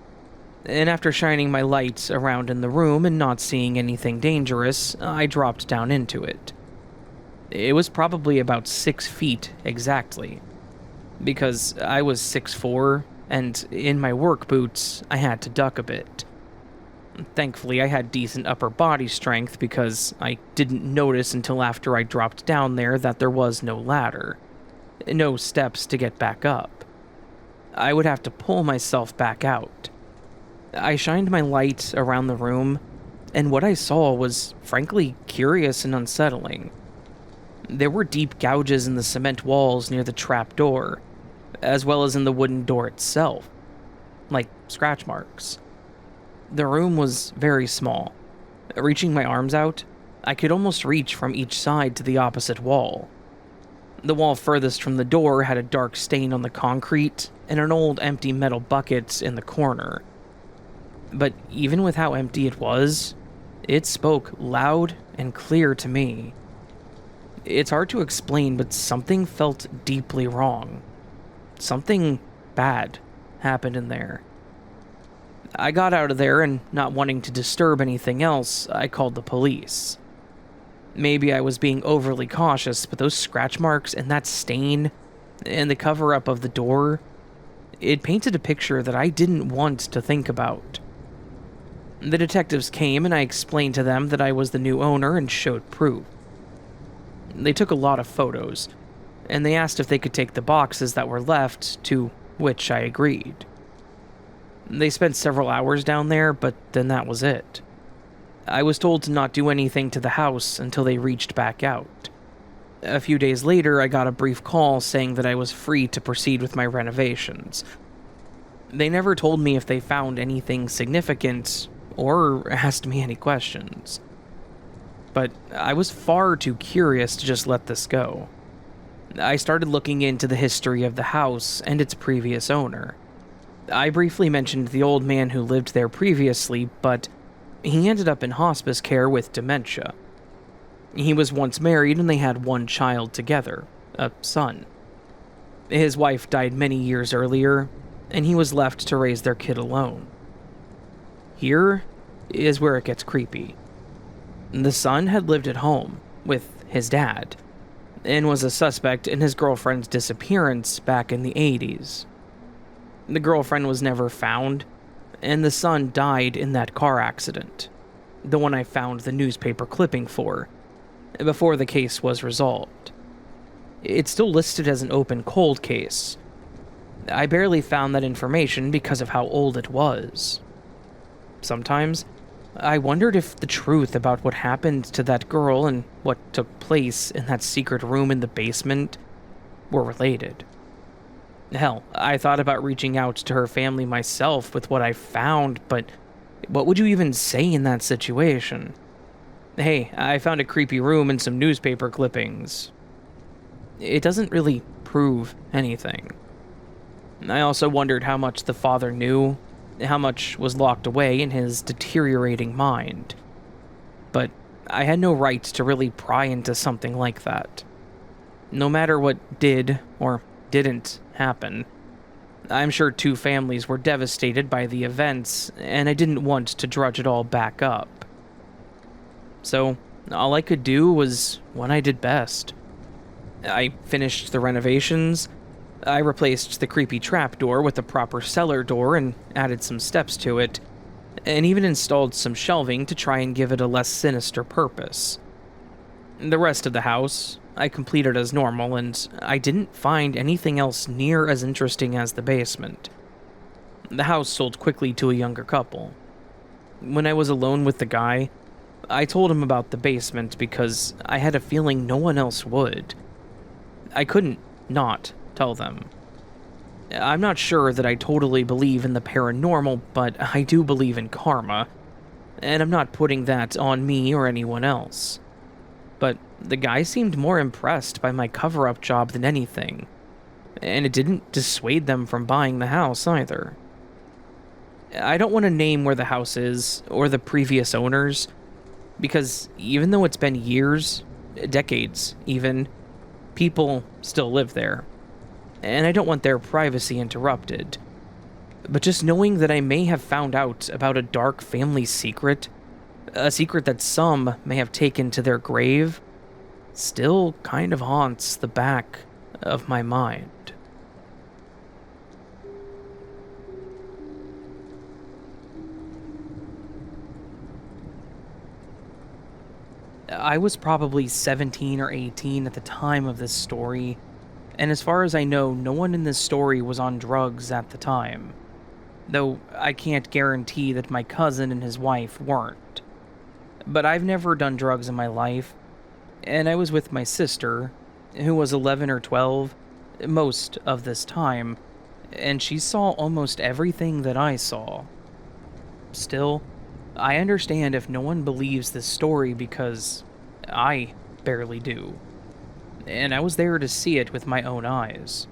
And after shining my light around in the room and not seeing anything dangerous, I dropped down into it. It was probably about 6 feet exactly, because I was 6'4", and in my work boots, I had to duck a bit. Thankfully, I had decent upper body strength because I didn't notice until after I dropped down there that there was no ladder. No steps to get back up. I would have to pull myself back out. I shined my light around the room, and what I saw was frankly curious and unsettling. There were deep gouges in the cement walls near the trap door, as well as in the wooden door itself, like scratch marks. The room was very small. Reaching my arms out, I could almost reach from each side to the opposite wall. The wall furthest from the door had a dark stain on the concrete and an old empty metal bucket in the corner. But even with how empty it was, it spoke loud and clear to me. It's hard to explain, but something felt deeply wrong. Something bad happened in there. I got out of there, and not wanting to disturb anything else, I called the police. Maybe I was being overly cautious, but those scratch marks and that stain, and the cover-up of the door, it painted a picture that I didn't want to think about. The detectives came, and I explained to them that I was the new owner and showed proof. They took a lot of photos, and they asked if they could take the boxes that were left, to which I agreed. They spent several hours down there, but then that was it. I was told to not do anything to the house until they reached back out. A few days later, I got a brief call saying that I was free to proceed with my renovations. They never told me if they found anything significant or asked me any questions. But I was far too curious to just let this go. I started looking into the history of the house and its previous owner. I briefly mentioned the old man who lived there previously, but he ended up in hospice care with dementia. He was once married and they had one child together, a son. His wife died many years earlier, and he was left to raise their kid alone. Here is where it gets creepy. The son had lived at home with his dad, and was a suspect in his girlfriend's disappearance back in the 80s. The girlfriend was never found, and the son died in that car accident, the one I found the newspaper clipping for, before the case was resolved. It's still listed as an open cold case. I barely found that information because of how old it was. Sometimes, I wondered if the truth about what happened to that girl and what took place in that secret room in the basement were related. Hell, I thought about reaching out to her family myself with what I found, but what would you even say in that situation? Hey, I found a creepy room and some newspaper clippings. It doesn't really prove anything. I also wondered how much the father knew, how much was locked away in his deteriorating mind. But I had no right to really pry into something like that. No matter what did or didn't happen, I'm sure two families were devastated by the events, and I didn't want to drudge it all back up. So, all I could do was what I did best. I finished the renovations. I replaced the creepy trapdoor with a proper cellar door and added some steps to it, and even installed some shelving to try and give it a less sinister purpose. The rest of the house I completed as normal, and I didn't find anything else near as interesting as the basement. The house sold quickly to a younger couple. When I was alone with the guy, I told him about the basement because I had a feeling no one else would. I couldn't not tell them. I'm not sure that I totally believe in the paranormal, but I do believe in karma, and I'm not putting that on me or anyone else. But the guy seemed more impressed by my cover-up job than anything, and it didn't dissuade them from buying the house either. I don't want to name where the house is, or the previous owners, because even though it's been years, decades even, people still live there, and I don't want their privacy interrupted. But just knowing that I may have found out about a dark family secret, a secret that some may have taken to their grave, still kind of haunts the back of my mind. I was probably 17 or 18 at the time of this story, and as far as I know, no one in this story was on drugs at the time. Though I can't guarantee that my cousin and his wife weren't. But I've never done drugs in my life, and I was with my sister, who was 11 or 12, most of this time, and she saw almost everything that I saw. Still, I understand if no one believes this story because I barely do. And I was there to see it with my own eyes.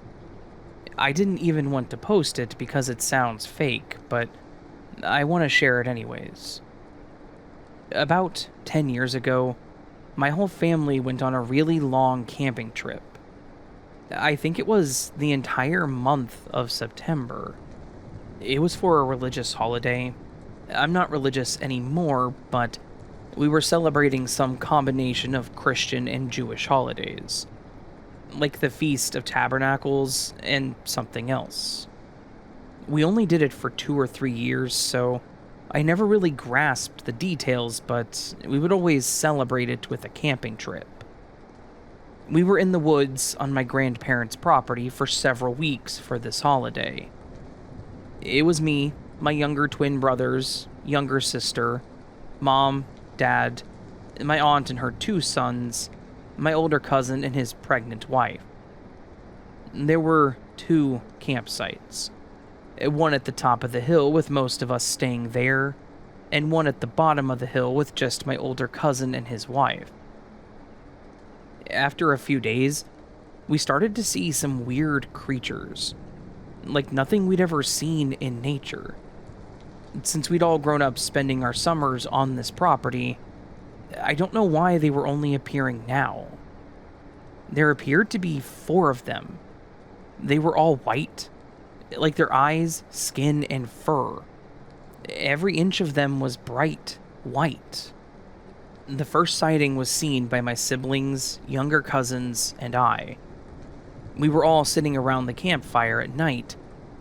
I didn't even want to post it because it sounds fake, but I want to share it anyways. About 10 years ago, my whole family went on a really long camping trip. I think it was the entire month of September. It was for a religious holiday. I'm not religious anymore, but we were celebrating some combination of Christian and Jewish holidays, like the Feast of Tabernacles and something else. We only did it for 2 or 3 years, so I never really grasped the details, but we would always celebrate it with a camping trip. We were in the woods on my grandparents' property for several weeks for this holiday. It was me, my younger twin brothers, younger sister, mom, dad, my aunt and her 2 sons, my older cousin and his pregnant wife. There were 2 campsites. One at the top of the hill with most of us staying there, and one at the bottom of the hill with just my older cousin and his wife. After a few days, we started to see some weird creatures, like nothing we'd ever seen in nature. Since we'd all grown up spending our summers on this property, I don't know why they were only appearing now. There appeared to be 4 of them. They were all white, like their eyes, skin, and fur. Every inch of them was bright white. The first sighting was seen by my siblings, younger cousins, and I. We were all sitting around the campfire at night,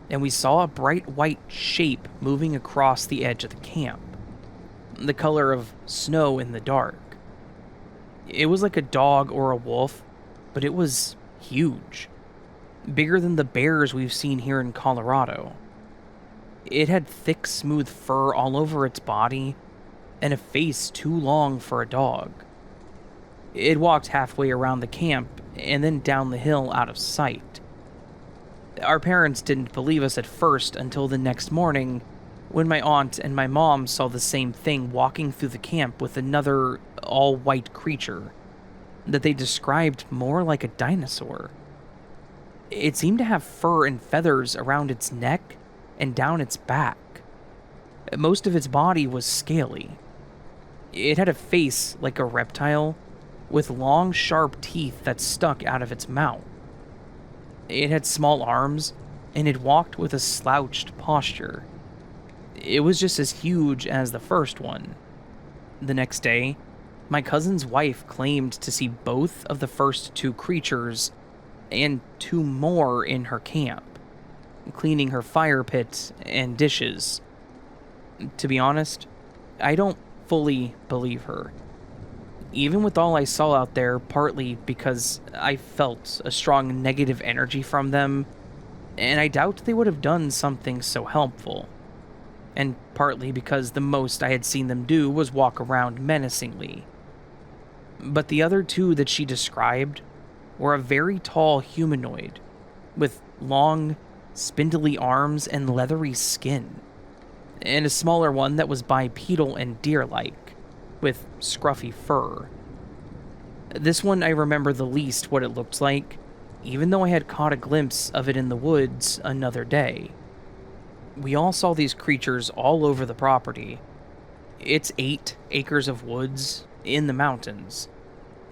and we saw a bright white shape moving across the edge of the camp, the color of snow in the dark. It was like a dog or a wolf, but it was huge, bigger than the bears we've seen here in Colorado. It had thick, smooth fur all over its body, and a face too long for a dog. It walked halfway around the camp and then down the hill out of sight. Our parents didn't believe us at first until the next morning, when my aunt and my mom saw the same thing walking through the camp with another all-white creature that they described more like a dinosaur. It seemed to have fur and feathers around its neck and down its back. Most of its body was scaly. It had a face like a reptile, with long, sharp teeth that stuck out of its mouth. It had small arms, and it walked with a slouched posture. It was just as huge as the first one. The next day, my cousin's wife claimed to see both of the first 2 creatures and 2 more in her camp, cleaning her fire pit and dishes. To be honest, I don't fully believe her. Even with all I saw out there, partly because I felt a strong negative energy from them, and I doubt they would have done something so helpful. And partly because the most I had seen them do was walk around menacingly. But the other 2 that she described were a very tall humanoid, with long, spindly arms and leathery skin, and a smaller one that was bipedal and deer-like, with scruffy fur. This one I remember the least what it looked like, even though I had caught a glimpse of it in the woods another day. We all saw these creatures all over the property. It's 8 acres of woods in the mountains,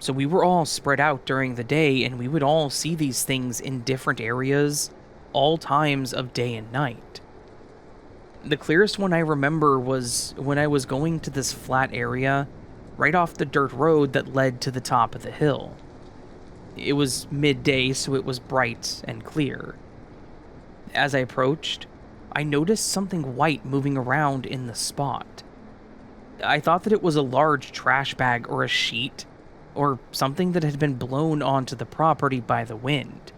so we were all spread out during the day, and we would all see these things in different areas, all times of day and night. The clearest one I remember was when I was going to this flat area right off the dirt road that led to the top of the hill. It was midday, so it was bright and clear. As I approached, I noticed something white moving around in the spot. I thought that it was a large trash bag or a sheet, or something that had been blown onto the property by the wind.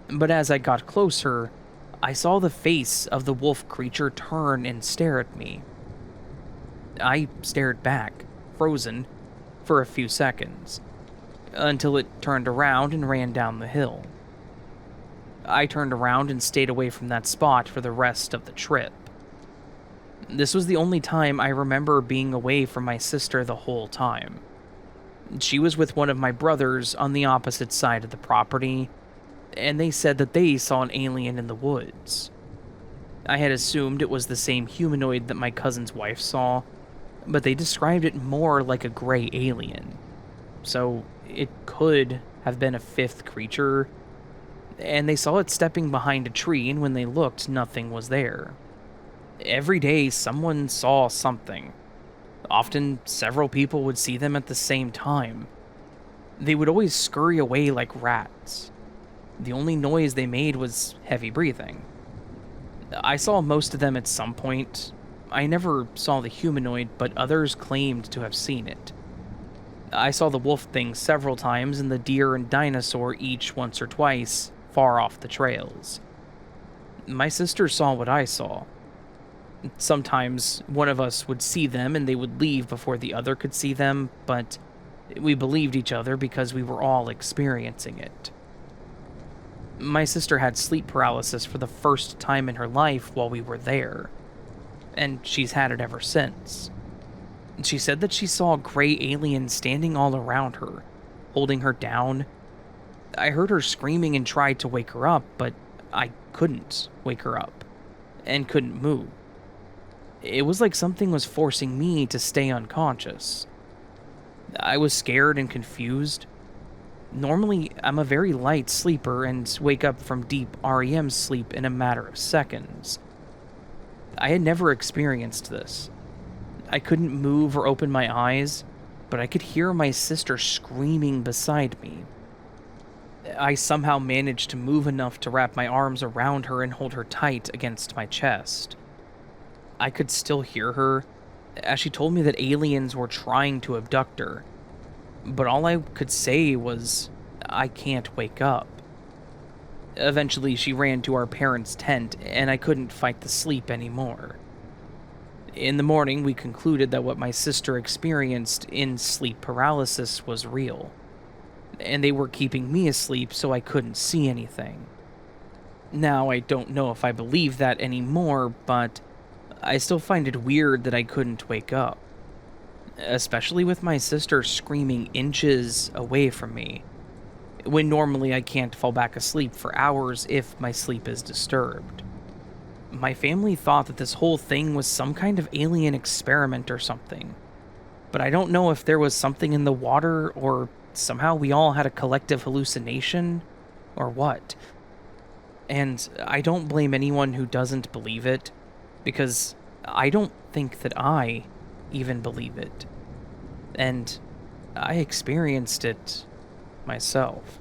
But as I got closer, I saw the face of the wolf creature turn and stare at me. I stared back, frozen, for a few seconds, until it turned around and ran down the hill. I turned around and stayed away from that spot for the rest of the trip. This was the only time I remember being away from my sister the whole time. She was with one of my brothers on the opposite side of the property, and they said that they saw an alien in the woods. I had assumed it was the same humanoid that my cousin's wife saw, but they described it more like a gray alien. So it could have been a 5th creature. and they saw it stepping behind a tree, and when they looked, nothing was there. Every day, someone saw something. Often, several people would see them at the same time. They would always scurry away like rats. The only noise they made was heavy breathing. I saw most of them at some point. I never saw the humanoid, but others claimed to have seen it. I saw the wolf thing several times, and the deer and dinosaur each once or twice, far off the trails. My sister saw what I saw. Sometimes one of us would see them and they would leave before the other could see them, but we believed each other because we were all experiencing it. My sister had sleep paralysis for the first time in her life while we were there, and she's had it ever since. She said that she saw gray aliens standing all around her, holding her down. I heard her screaming and tried to wake her up, but I couldn't wake her up, and couldn't move. It was like something was forcing me to stay unconscious. I was scared and confused. Normally, I'm a very light sleeper and wake up from deep REM sleep in a matter of seconds. I had never experienced this. I couldn't move or open my eyes, but I could hear my sister screaming beside me. I somehow managed to move enough to wrap my arms around her and hold her tight against my chest. I could still hear her, as she told me that aliens were trying to abduct her, but all I could say was, I can't wake up. Eventually, she ran to our parents' tent, and I couldn't fight the sleep anymore. In the morning, we concluded that what my sister experienced in sleep paralysis was real, and they were keeping me asleep so I couldn't see anything. Now, I don't know if I believe that anymore, but I still find it weird that I couldn't wake up, especially with my sister screaming inches away from me, when normally I can't fall back asleep for hours if my sleep is disturbed. My family thought that this whole thing was some kind of alien experiment or something, but I don't know if there was something in the water or somehow we all had a collective hallucination or what. And I don't blame anyone who doesn't believe it, because I don't think that I even believe it. And I experienced it myself.